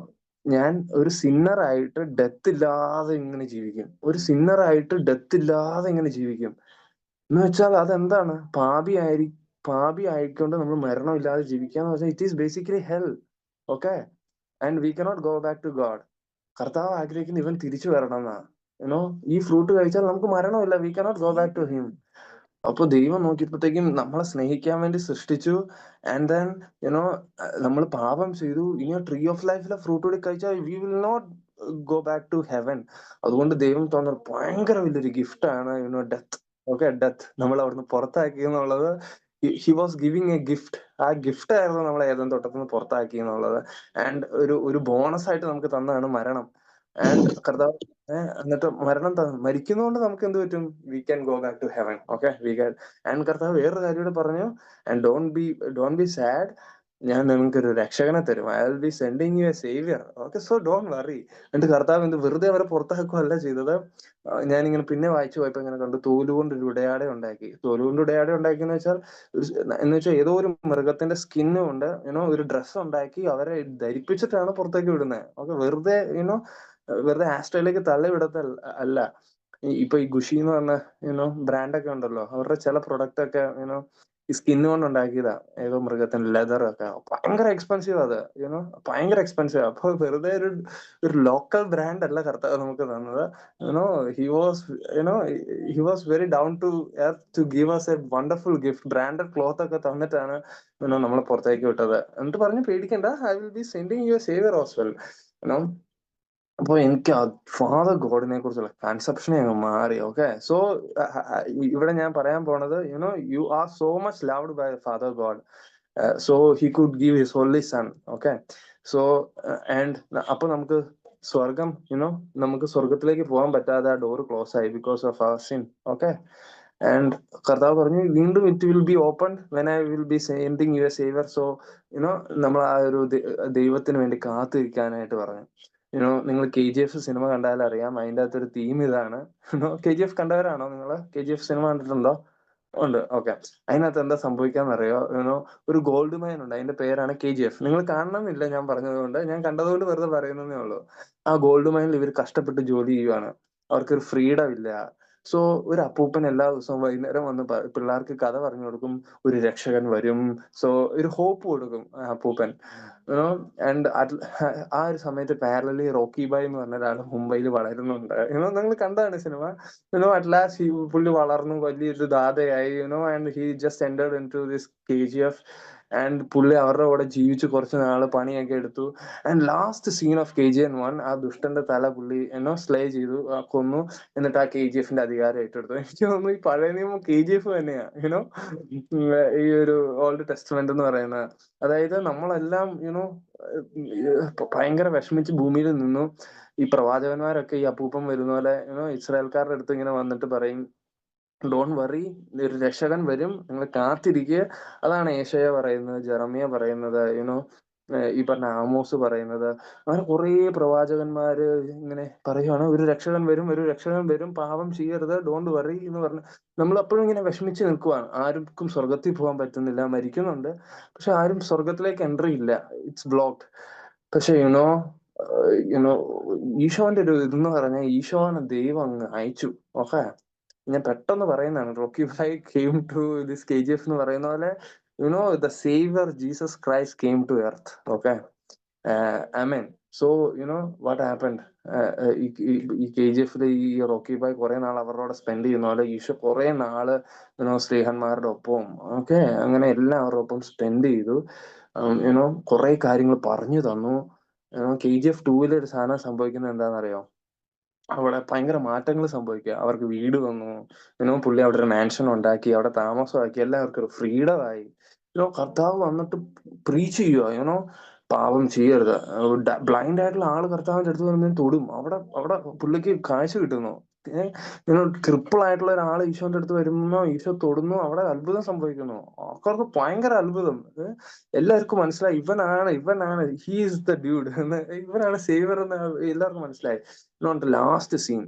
ഞാൻ ഒരു സിന്നർ ആയിട്ട് ഡെത്ത് ഇല്ലാതെ ഇങ്ങനെ ജീവിക്കും. ഒരു സിന്നർ ആയിട്ട് ഡെത്ത് ഇല്ലാതെ ഇങ്ങനെ ജീവിക്കും. എന്ന് വെച്ചാൽ അതെന്താണ്? പാപി ആയിക്കൊണ്ട് നമ്മൾ മരണമില്ലാതെ ജീവിക്കുക എന്ന് വെച്ചാൽ it is basically hell. Okay, and we cannot go back to God. കർത്താവ് ആഗ്രഹിക്കുന്ന ഇവൻ തിരിച്ചു വരണം എന്നാ. ഈ ഫ്രൂട്ട് കഴിച്ചാൽ നമുക്ക് മരണമില്ല. We cannot go back to him. അപ്പൊ ദൈവം നോക്കിയപ്പോഴത്തേക്കും നമ്മളെ സ്നേഹിക്കാൻ വേണ്ടി സൃഷ്ടിച്ചു. ആൻഡ് ദെൻ യുനോ നമ്മൾ പാപം ചെയ്തു. ഇനി ട്രീ ഓഫ് ലൈഫിലെ ഫ്രൂട്ട് കൂടി കഴിച്ചാൽ we will not go back to heaven. അതുകൊണ്ട് ദൈവം തോന്നുന്നത് ഭയങ്കര വലിയൊരു ഗിഫ്റ്റ് ആണ് ഡെത്ത്. ഓക്കെ, ഡെത്ത് നമ്മൾ അവിടുന്ന് പുറത്താക്കി എന്നുള്ളത്. He was giving A gift. ആ ഗിഫ്റ്റ് ആയിരുന്നു നമ്മളെ ഏതെങ്കിലും തോട്ടത്തിൽ നിന്ന് പുറത്താക്കി എന്നുള്ളത്. ആൻഡ് ഒരു ബോണസ് ആയിട്ട് നമുക്ക് തന്നതാണ് മരണം. ആൻഡ് കർത്താവ് എന്നിട്ട് മരിക്കുന്നതുകൊണ്ട് നമുക്ക് എന്ത് പറ്റും? We can go back to heaven. Okay, we can. And കർത്താവ് വേറൊരു കാര്യം കൂടെ പറഞ്ഞു. And don't be sad. ഞാൻ നിങ്ങൾക്ക് ഒരു രക്ഷകനെ തരും. I will be sending you a saviour. Okay, so don't worry. എന്നിട്ട് കർത്താവ് എന്ത് വെറുതെ അവരെ പുറത്താക്കുകയല്ല ചെയ്തത്. ഞാനിങ്ങനെ പിന്നെ വായിച്ചു പോയപ്പോ ഇങ്ങനെ കണ്ടു, തോലുകൊണ്ട് ഒരു ഉടയാട ഉണ്ടാക്കി. തോലുകൊണ്ട് ഉടയാട ഉണ്ടാക്കിയെന്ന് വെച്ചാൽ എന്ന് വെച്ചാൽ ഏതോ ഒരു മൃഗത്തിന്റെ സ്കിന്ന് കൊണ്ട് ഒരു ഡ്രസ്സ് ഉണ്ടാക്കി അവരെ ധരിപ്പിച്ചിട്ടാണ് പുറത്തേക്ക് വിടുന്നത്. ഓക്കെ, വെറുതെ ആസ്ട്രേലിയക്ക് തള്ളി വിടത്ത അല്ല. ഇപ്പൊ ഈ ഗുഷി എന്ന് പറഞ്ഞ ബ്രാൻഡൊക്കെ ഉണ്ടല്ലോ, അവരുടെ ചില പ്രൊഡക്റ്റ് ഒക്കെ ഈ സ്കിന്ന് കൊണ്ട് ഉണ്ടാക്കിയതാ. ഏതോ മൃഗത്തിന്റെ ലെതർ ഒക്കെ ഭയങ്കര എക്സ്പെൻസീവ് അത്. ഭയങ്കര എക്സ്പെൻസീവ്. അപ്പൊ വെറുതെ ഒരു ലോക്കൽ ബ്രാൻഡ് അല്ല കർത്താവ് നമുക്ക് തന്നത്. You know he was you know he was very down to earth to give us a wonderful gift. Branded cloth ഒക്കെ തന്നിട്ടാണ് നമ്മളെ പുറത്തേക്ക് വിട്ടത്. എന്നിട്ട് പറഞ്ഞു, പേടിക്കണ്ട, I will be sending you a saviour as well. അപ്പൊ എനിക്ക് ഫാദർ ഗോഡിനെ കുറിച്ചുള്ള കൺസെപ്ഷനെ അങ്ങ് മാറി. ഓക്കെ, സോ ഇവിടെ ഞാൻ പറയാൻ പോണത്, you are so much loved by father God. So he could give his only son. Okay, so and അപ്പൊ നമുക്ക് സ്വർഗം നമുക്ക് സ്വർഗത്തിലേക്ക് പോകാൻ പറ്റാതെ ആ ഡോർ ക്ലോസ് ആയി because of our sin. Okay, and കർത്താവ് പറഞ്ഞു, വീണ്ടും it will be open when I will be sending you a saviour. So നമ്മൾ ആ ഒരു ദൈവത്തിന് വേണ്ടി കാത്തിരിക്കാനായിട്ട് പറഞ്ഞു. നിങ്ങൾ KGF സിനിമ കണ്ടാൽ അറിയാം, അതിന്റെ അകത്തൊരു തീം ഇതാണ്. KGF കണ്ടവരാണോ നിങ്ങൾ? KGF സിനിമ കണ്ടിട്ടുണ്ടോ? ഉണ്ട്. ഓക്കെ, അതിനകത്ത് എന്താ സംഭവിക്കാന്നറിയോ? ഒരു ഗോൾഡ് മൈൻ ഉണ്ട്, അതിന്റെ പേരാണ് KGF. നിങ്ങൾ കാണണമെന്നില്ല, ഞാൻ പറഞ്ഞത് കൊണ്ട്, ഞാൻ കണ്ടതുകൊണ്ട് വെറുതെ പറയുന്നതേ ഉള്ളൂ. ആ ഗോൾഡ് മൈനിൽ ഇവർ കഷ്ടപ്പെട്ട് ജോലി ചെയ്യുവാണ്. അവർക്കൊരു ഫ്രീഡം ഇല്ല. സോ ഒരു അപ്പൂപ്പൻ എല്ലാ ദിവസവും വൈകുന്നേരം വന്ന് പിള്ളേർക്ക് കഥ പറഞ്ഞു കൊടുക്കും. ഒരു രക്ഷകൻ വരും. സോ ഒരു ഹോപ്പ് കൊടുക്കും ആ അപ്പൂപ്പൻ. ആൻഡ് ആ ഒരു സമയത്ത് പാരലലി റോക്കി ബായ് എന്ന് പറഞ്ഞ ഒരാൾ മുംബൈയിൽ വളരുന്നുണ്ട്. നിങ്ങൾ കണ്ടതാണ് സിനിമ. അറ്റ് ലാസ്റ്റ് പുള്ളി വളർന്നു വലിയൊരു ദാതയായി. And he just entered in to this KGF. And പുള്ളി അവരുടെ കൂടെ ജീവിച്ചു കുറച്ച് നാള്, പണിയൊക്കെ എടുത്തു. And last scene of KGN 1, ആ ദുഷ്ടന്റെ തല പുള്ളി സ്ലേ ചെയ്തു, കൊന്നു. എന്നിട്ട് ആ KGF-ന്റെ അധികാരം ഏറ്റെടുത്തു. എനിക്ക് തോന്നുന്നു ഈ പഴയ നിയമം KGF തന്നെയാ. ഈ ഒരു ഓൾഡ് ടെസ്റ്റ്മെന്റ് എന്ന് പറയുന്നത്. അതായത് നമ്മളെല്ലാം ഭയങ്കര വിഷമിച്ച് ഭൂമിയിൽ നിന്നു. ഈ പ്രവാചകന്മാരൊക്കെ ഈ അപ്പൂപ്പൻ വരുന്ന പോലെ ഇസ്രായേൽക്കാരുടെ അടുത്ത് ഇങ്ങനെ വന്നിട്ട് പറയും, ഡോണ്ട് വറി, ഒരു രക്ഷകൻ വരും, നിങ്ങൾ കാത്തിരിക്കുക. അതാണ് ഏശയ്യ പറയുന്നത്, ജെറമ്യ പറയുന്നത്, ഈ പറഞ്ഞ ആമോസ് പറയുന്നത്. അങ്ങനെ കുറെ പ്രവാചകന്മാര് ഇങ്ങനെ പറയുവാണ്, ഒരു രക്ഷകൻ വരും, ഒരു രക്ഷകൻ വരും, പാപം ചെയ്യരുത്, ഡോണ്ട് വറി എന്ന് പറഞ്ഞ് നമ്മൾ അപ്പോഴും ഇങ്ങനെ വിഷമിച്ച് നിൽക്കുവാണ്. ആർക്കും സ്വർഗത്തിൽ പോകാൻ പറ്റുന്നില്ല, മരിക്കുന്നുണ്ട്, പക്ഷെ ആരും സ്വർഗത്തിലേക്ക് എൻട്രി ഇല്ല. ഇറ്റ്സ് ബ്ലോക്ഡ്. പക്ഷെ യുനോ ഈശോന്റെ ഒരു ഇതെന്ന് പറഞ്ഞാൽ, ഈശോനെ ദൈവം അങ്ങ് അയച്ചു. ഓക്കെ, ഞാൻ പെട്ടെന്ന് പറയുന്നതാണ്. Rocky Bhai came to this KGF എന്ന് പറയുന്ന പോലെ, the saviour Jesus Christ came to earth. Okay, amen. So what happened? ഈ KGF-ൽ ഈ റോക്കി ഭായ് കുറെ നാൾ അവരോട് സ്പെൻഡ് ചെയ്യുന്ന പോലെ ഈശോ കുറെ നാള് സ്ത്രീഹന്മാരുടെ ഒപ്പം, ഓക്കെ, അങ്ങനെ എല്ലാവരുടെ ഒപ്പം സ്പെൻഡ് ചെയ്തു. കുറെ കാര്യങ്ങൾ പറഞ്ഞു തന്നു. KGF 2 ഒരു സാധനം സംഭവിക്കുന്നത് എന്താണെന്നറിയോ? അവിടെ ഭയങ്കര മാറ്റങ്ങൾ സംഭവിക്കുക. അവർക്ക് വീട് തന്നു. പുള്ളി അവിടെ ഒരു മാൻഷൻ ഉണ്ടാക്കി, അവിടെ താമസമാക്കി, എല്ലാവർക്കും ഒരു ഫ്രീഡം ആയി. കർത്താവ് വന്നിട്ട് പ്രീച്ച് ചെയ്യുക, പാവം ചെയ്യരുത്. ബ്ലൈൻഡ് ആയിട്ടുള്ള ആള് കർത്താവിന്റെ അടുത്ത് വരുമ്പോൾ തൊടും. അവിടെ അവിടെ പുള്ളിക്ക് കാഴ്ച കിട്ടുന്നു. ക്രിപ്പിൾ ആയിട്ടുള്ള ഒരാൾ ഈശോന്റെ അടുത്ത് വരുന്നോ, ഈശോ തൊടുന്നു, അവിടെ അത്ഭുതം സംഭവിക്കുന്നു. ആൾക്കാർക്ക് ഭയങ്കര അത്ഭുതം. എല്ലാവർക്കും മനസ്സിലായി ഇവനാണ് ഹീസ് ദ ഡ്യൂഡ് എന്ന്, ഇവനാണ് സേവർ എന്ന് എല്ലാവർക്കും മനസ്സിലായി. Last scene,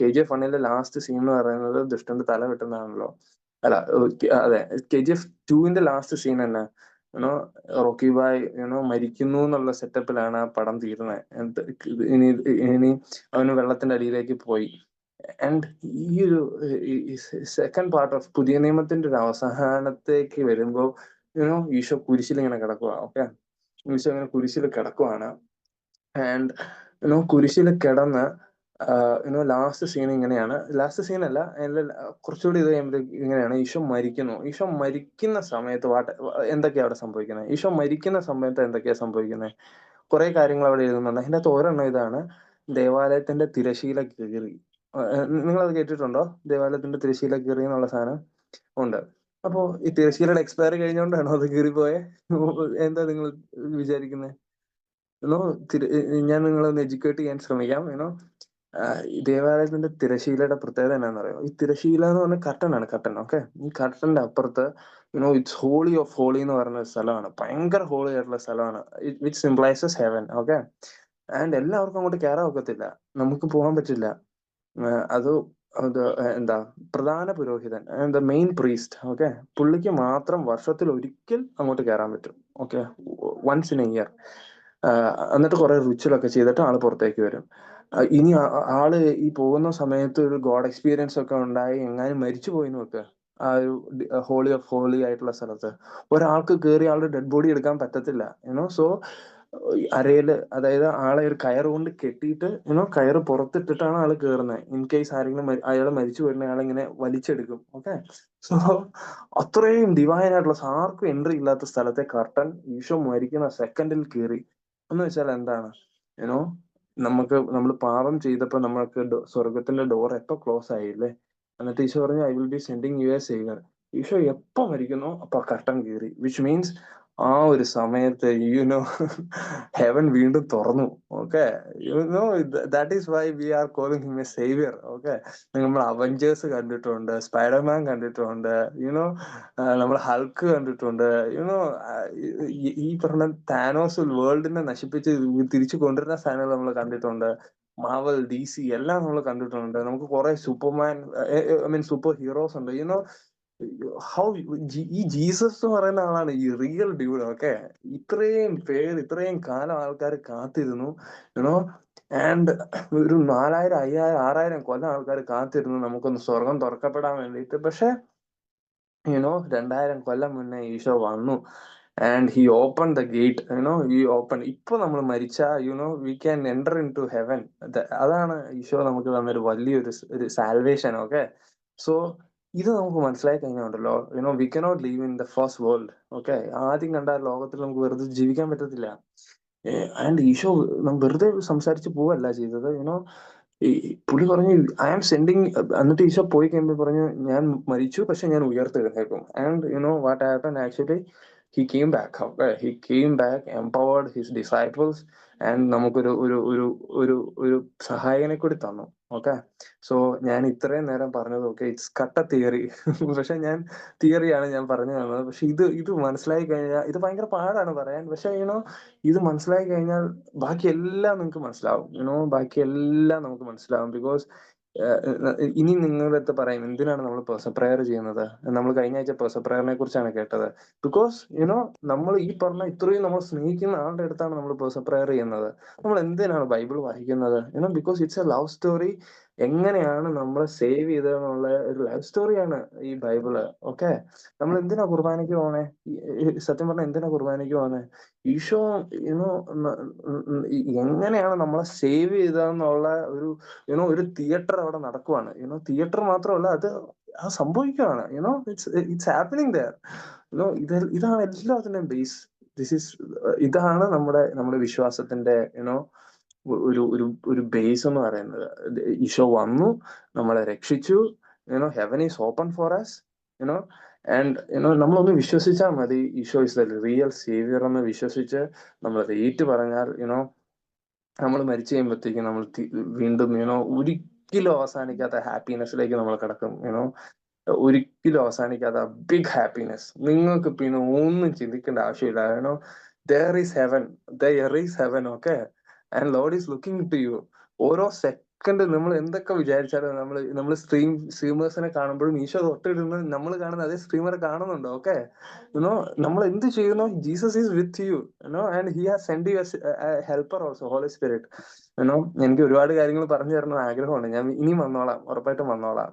KGF 1 last scene എന്ന് പറയുന്നത് ദുഷ്ടന്റെ തല വെട്ടുന്നതാണല്ലോ. അല്ല, അതെ, KGF 2 ലാസ്റ്റ് സീൻ തന്നെ, റോക്കി ബായ് മരിക്കുന്നു എന്നുള്ള സെറ്റപ്പിലാണ് ആ പടം തീരുന്നത്. ഇനി ഇനി അവന് വെള്ളത്തിന്റെ അടിയിലേക്ക് പോയി. ആൻഡ് ഈ ഒരു സെക്കൻഡ് പാർട്ട് ഓഫ് പുതിയ നിയമത്തിന്റെ ഒരു അവസാനത്തേക്ക് വരുമ്പോൾ ഈശോ കുരിശിൽ ഇങ്ങനെ കിടക്കുക. ഓക്കെ, ഈശോ ഇങ്ങനെ കുരിശിൽ കിടക്കുവാണ്. ആൻഡ് കുരിശിൽ കിടന്ന് ലാസ്റ്റ് സീൻ ഇങ്ങനെയാണ്. ലാസ്റ്റ് സീൻ അല്ല, കുറച്ചുകൂടി ഇത് ഇങ്ങനെയാണ്. ഈശോ മരിക്കുന്നു. ഈശോ മരിക്കുന്ന സമയത്ത് എന്തൊക്കെയാ അവിടെ സംഭവിക്കുന്നത്? ഈശോ മരിക്കുന്ന സമയത്ത് എന്തൊക്കെയാ സംഭവിക്കുന്നത്? കുറെ കാര്യങ്ങൾ അവിടെ എഴുതുന്നുണ്ട്. അതിൻ്റെ അകത്ത് ഒരെണ്ണം ഇതാണ്: ദേവാലയത്തിന്റെ തിരശീല കീറി. നിങ്ങളത് കേട്ടിട്ടുണ്ടോ? ദേവാലയത്തിന്റെ തിരശീല കീറി എന്നുള്ള സാധനം ഉണ്ട്. അപ്പോ ഈ തിരശീലയുടെ എക്സ്പയറി കഴിഞ്ഞുകൊണ്ടാണോ അത് കീറിപ്പോയെ? എന്താ നിങ്ങൾ വിചാരിക്കുന്നത്? ഞാൻ നിങ്ങളെ ഒന്ന് എഡ്യൂക്കേറ്റ് ചെയ്യാൻ ശ്രമിക്കാം. ഈ ദേവാലയത്തിന്റെ തിരശീലയുടെ പ്രത്യേകത എന്നാന്ന് അറിയാം? ഈ തിരശീല എന്ന് പറഞ്ഞ കർട്ടനാണ്, കർട്ടൻ. ഓക്കെ, ഈ കർട്ടന്റെ അപ്പുറത്ത് ഇറ്റ്സ് ഹോളി ഓഫ് ഹോളി എന്ന് പറയുന്ന സ്ഥലമാണ്. ഭയങ്കര ഹോളി ആയിട്ടുള്ള സ്ഥലമാണ്. Which symbolises heaven. Okay, and എല്ലാവർക്കും അങ്ങോട്ട് കയറാൻ ഒക്കത്തില്ല, നമുക്ക് പോകാൻ പറ്റില്ല. അത് എന്താ, പ്രധാന പുരോഹിതൻ, ദ മെയിൻ പ്രീസ്റ്റ്, ഓക്കെ, പുള്ളിക്ക് മാത്രം വർഷത്തിൽ ഒരിക്കൽ അങ്ങോട്ട് കയറാൻ പറ്റും. Okay, once in a year. എന്നിട്ട് കുറെ റിച്വലൊക്കെ ചെയ്തിട്ട് ആള് പുറത്തേക്ക് വരും. ഇനി ആള് ഈ പോകുന്ന സമയത്ത് ഒരു ഗോഡ് എക്സ്പീരിയൻസ് ഒക്കെ ഉണ്ടായി എങ്ങാനും മരിച്ചു പോയി നോക്കുക, ആ ഒരു ഹോളി ഓഫ് ഹോളി ആയിട്ടുള്ള സ്ഥലത്ത് ഒരാൾക്ക് കയറി ആളുടെ ഡെഡ് ബോഡി എടുക്കാൻ പറ്റത്തില്ല. സോ അരയില്, അതായത് ആളെ ഒരു കയറ് കൊണ്ട് കെട്ടിയിട്ട് കയറ് പുറത്തിട്ടിട്ടാണ് ആള് കയറുന്നത്. ഇൻ കേസ് ആരെങ്കിലും അയാള് മരിച്ചു പോയിരുന്ന ആളിങ്ങനെ വലിച്ചെടുക്കും. ഓക്കെ, സോ അത്രയും ഡിവൈൻ ആയിട്ടുള്ള, ആർക്കും എൻട്രി ഇല്ലാത്ത സ്ഥലത്തെ കർട്ടൻ ഈശോ മരിക്കുന്ന സെക്കൻഡിൽ കീറി. എന്ന് വെച്ചാൽ എന്താണ്? നമ്മൾ പാപം ചെയ്തപ്പോ നമ്മൾക്ക് സ്വർഗത്തിന്റെ ഡോർ എപ്പോ ക്ലോസ് ആയില്ലേ? എന്നിട്ട് ഈശോ പറഞ്ഞു, I will be sending you a saviour. Eesho എപ്പോ മരിക്കുന്നു അപ്പൊ കർട്ടൻ കീറി. വിച്ച് മീൻസ് ആ ഒരു സമയത്ത് ഹെവൻ വീണ്ടും തുറന്നു. Okay, that is why we are calling him a saviour. Okay, നമ്മൾ അവഞ്ചേഴ്സ് കണ്ടിട്ടുണ്ട്, സ്പൈഡർമാൻ കണ്ടിട്ടുണ്ട്, നമ്മൾ ഹൾക്ക് കണ്ടിട്ടുണ്ട്, ഈ പറഞ്ഞ താനോസ് വേൾഡിനെ നശിപ്പിച്ച് തിരിച്ചു കൊണ്ടുവരുന്ന സാധനങ്ങൾ നമ്മൾ കണ്ടിട്ടുണ്ട്. മാവൽ, DC എല്ലാം നമ്മൾ കണ്ടിട്ടുണ്ട്. നമുക്ക് കുറെ സൂപ്പർമാൻ, സൂപ്പർ ഹീറോസ് ഉണ്ട്. ഹൗ ഈ ജീസസ് എന്ന് പറയുന്ന ആളാണ് ഈ റിയൽ ഡ്യൂഡ്. ഓക്കെ, ഇത്രയും കാലം ആൾക്കാർ കാത്തിരുന്നു. ആൻഡ് ഒരു 4000, 5000, 6000 കൊല്ലം ആൾക്കാർ കാത്തിരുന്നു നമുക്കൊന്ന് സ്വർഗം തുറക്കപ്പെടാൻ വേണ്ടിയിട്ട്. പക്ഷെ 2000 കൊല്ലം മുന്നേ ഈശോ വന്നു. And he open the gate. ഇപ്പൊ നമ്മൾ മരിച്ച we can enter in to heaven. അതാണ് ഈശോ നമുക്ക് തന്നൊരു വലിയൊരു സാൽവേഷൻ. ഓക്കെ, സോ ഇത് നമുക്ക് മനസ്സിലായി കഴിഞ്ഞാൽ ഉണ്ടല്ലോ, we cannot leave in the first world. Okay, ആദ്യം കണ്ട ലോകത്തിൽ നമുക്ക് വെറുതെ ജീവിക്കാൻ പറ്റത്തില്ല. ആൻഡ് ഈശോ വെറുതെ സംസാരിച്ച് പോവല്ല ചെയ്തത്. പുള്ളി പറഞ്ഞു, ഐ ആം സെൻഡിങ്. എന്നിട്ട് ഈശോ പോയി കഴിയുമ്പോൾ പറഞ്ഞു, ഞാൻ മരിച്ചു, പക്ഷെ ഞാൻ ഉയർത്തെഴുന്നേൽക്കും. And what happen actually, he came back. Okay, he came back, empowered his disciples, and നമുക്കൊരു ഒരു ഒരു ഒരു ഒരു സഹായകനെ കൂടി തന്നു. ഓക്കെ, സോ ഞാൻ ഇത്രയും നേരം പറഞ്ഞത്, ഓക്കെ, ഇറ്റ്സ് കട്ട തിയറി. പക്ഷെ തിയറിയാണ് ഞാൻ പറഞ്ഞു തന്നത്. പക്ഷെ ഇത് മനസ്സിലായി കഴിഞ്ഞാൽ, ഇത് ഭയങ്കര പാടാണ് പറയാൻ. പക്ഷെ ഇത് മനസ്സിലായി കഴിഞ്ഞാൽ ബാക്കി എല്ലാം നിങ്ങൾക്ക് മനസ്സിലാവും. ബാക്കി എല്ലാം നമുക്ക് മനസ്സിലാവും. ബിക്കോസ് ഇനി നിങ്ങളുടെ അടുത്ത് പറയും, എന്തിനാണ് നമ്മൾ പേഴ്സണൽ പ്രെയർ ചെയ്യുന്നത്? നമ്മൾ കഴിഞ്ഞ ആഴ്ച പേഴ്സണൽ പ്രെയറിനെ കുറിച്ചാണ് കേട്ടത്. ബിക്കോസ് നമ്മൾ ഈ പറഞ്ഞ ഇത്രയും നമ്മൾ സ്നേഹിക്കുന്ന ആളുടെ അടുത്താണ് നമ്മൾ പേഴ്സണൽ പ്രെയർ ചെയ്യുന്നത്. നമ്മൾ എന്തിനാണ് ബൈബിൾ വായിക്കുന്നത്? Because it's A love story. എങ്ങനെയാണ് നമ്മളെ സേവ് ചെയ്തതെന്നുള്ള ഒരു ലവ് സ്റ്റോറിയാണ് ഈ ബൈബിള്. ഓക്കെ, നമ്മൾ എന്തിനാ കുർബാനയ്ക്ക് പോണേ? സത്യം പറഞ്ഞാൽ എന്തിനാ കുർബാനയ്ക്ക് പോണേ? ഈശോ എങ്ങനെയാണ് നമ്മളെ സേവ് ചെയ്തതെന്നുള്ള ഒരു തിയേറ്റർ അവിടെ നടക്കുവാണ്. തിയേറ്റർ മാത്രമല്ല, അത് സംഭവിക്കുകയാണ്. It's happening there. ഇതാണ് എല്ലാത്തിന്റെയും ബേസ്. ഇതാണ് നമ്മുടെ വിശ്വാസത്തിന്റെ ഒരു ഒരു ഒരു ബേസ് എന്ന് പറയുന്നത്. ഈശോ വന്നു, നമ്മളെ രക്ഷിച്ചു. Heaven is open for us. And നമ്മളൊന്ന് വിശ്വസിച്ചാൽ മതി, Eesho is the real saviour എന്ന് വിശ്വസിച്ച് നമ്മളത് ഏറ്റു പറഞ്ഞാൽ നമ്മൾ മരിച്ചു കഴിയുമ്പോഴത്തേക്കും നമ്മൾ വീണ്ടും ഒരിക്കലും അവസാനിക്കാത്ത ഹാപ്പിനെസ്സിലേക്ക് നമ്മൾ കിടക്കും. ഒരിക്കലും അവസാനിക്കാത്ത ബിഗ് ഹാപ്പിനെസ്. നിങ്ങൾക്ക് പിന്നെ ഒന്നും ചിന്തിക്കേണ്ട ആവശ്യമില്ല. there is heaven, there is heaven, okay, and Lord is looking to you. ഓരോ സെക്കൻഡ് നമ്മൾ എന്തൊക്കെ വിചാരിച്ചാലും നമ്മൾ സ്ട്രീമേഴ്സിനെ കാണുമ്പോഴും ഈശോ തൊട്ടിരുന്ന് നമ്മൾ കാണുന്ന അതേ സ്ട്രീമറെ കാണുന്നുണ്ടോ? ഓക്കെ, നമ്മൾ എന്ത് ചെയ്യുന്നു, Jesus is with you, and he has send you helper also, Holy Spirit. എനിക്ക് ഒരുപാട് കാര്യങ്ങൾ പറഞ്ഞു തരുന്ന ആഗ്രഹമുണ്ട്. ഞാൻ ഇനിയും വന്നോളാം, ഉറപ്പായിട്ടും വന്നോളാം.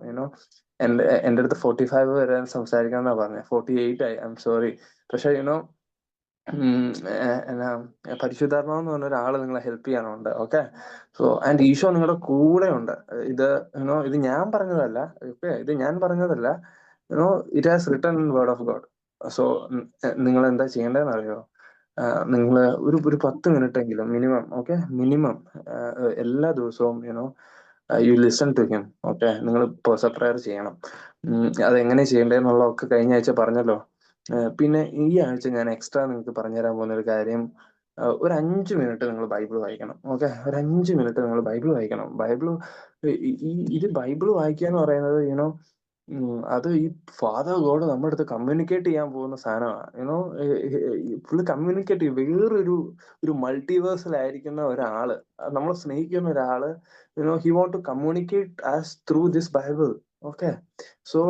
എന്റെ അടുത്ത് 45 വരെ സംസാരിക്കാന്നാ പറഞ്ഞത്. 48 ആയി, ഐ എം സോറി. പക്ഷെ എന്നാ പരിശുദ്ധാത്മാവ് എന്ന് പറഞ്ഞ ഒരാള് നിങ്ങളെ ഹെൽപ്പ് ചെയ്യാനുണ്ട്. ഓക്കെ, സോ ആൻഡ് ഈശോ നിങ്ങളുടെ കൂടെ ഉണ്ട്. ഇത് ഞാൻ പറഞ്ഞതല്ല, ഓക്കെ, ഇത് ഞാൻ പറഞ്ഞതല്ല. It has written in word of God. So നിങ്ങൾ എന്താ ചെയ്യേണ്ടതെന്ന് അറിയോ? നിങ്ങൾ ഒരു 10 മിനിറ്റ് എങ്കിലും മിനിമം, ഓക്കെ, മിനിമം എല്ലാ ദിവസവും you listen to him. Okay, നിങ്ങൾ പേഴ്സണൽ പ്രയർ ചെയ്യണം. അതെങ്ങനെ ചെയ്യേണ്ടതെന്നുള്ളതൊക്കെ കഴിഞ്ഞ ആഴ്ച പറഞ്ഞല്ലോ. പിന്നെ ഈ ആഴ്ച ഞാൻ എക്സ്ട്രാ നിങ്ങൾക്ക് പറഞ്ഞുതരാൻ പോകുന്ന ഒരു കാര്യം, ഒരു 5 മിനിറ്റ് നിങ്ങൾ ബൈബിൾ വായിക്കണം. ഓക്കെ, ഒരു 5 മിനിറ്റ് നിങ്ങൾ ബൈബിൾ വായിക്കണം. ഇത് ബൈബിൾ വായിക്കുക എന്ന് പറയുന്നത് അത് ഈ ഫാദർ ഗോഡ് നമ്മുടെ അടുത്ത് കമ്മ്യൂണിക്കേറ്റ് ചെയ്യാൻ പോകുന്ന സാധനമാണ്. ഫുള്ള് കമ്മ്യൂണിക്കേറ്റ് ചെയ്യും. വേറൊരു മൾട്ടിവേഴ്സിലായിരിക്കുന്ന ഒരാള്, നമ്മളെ സ്നേഹിക്കുന്ന ഒരാള്, he want to communicate us through this Bible. Okay, so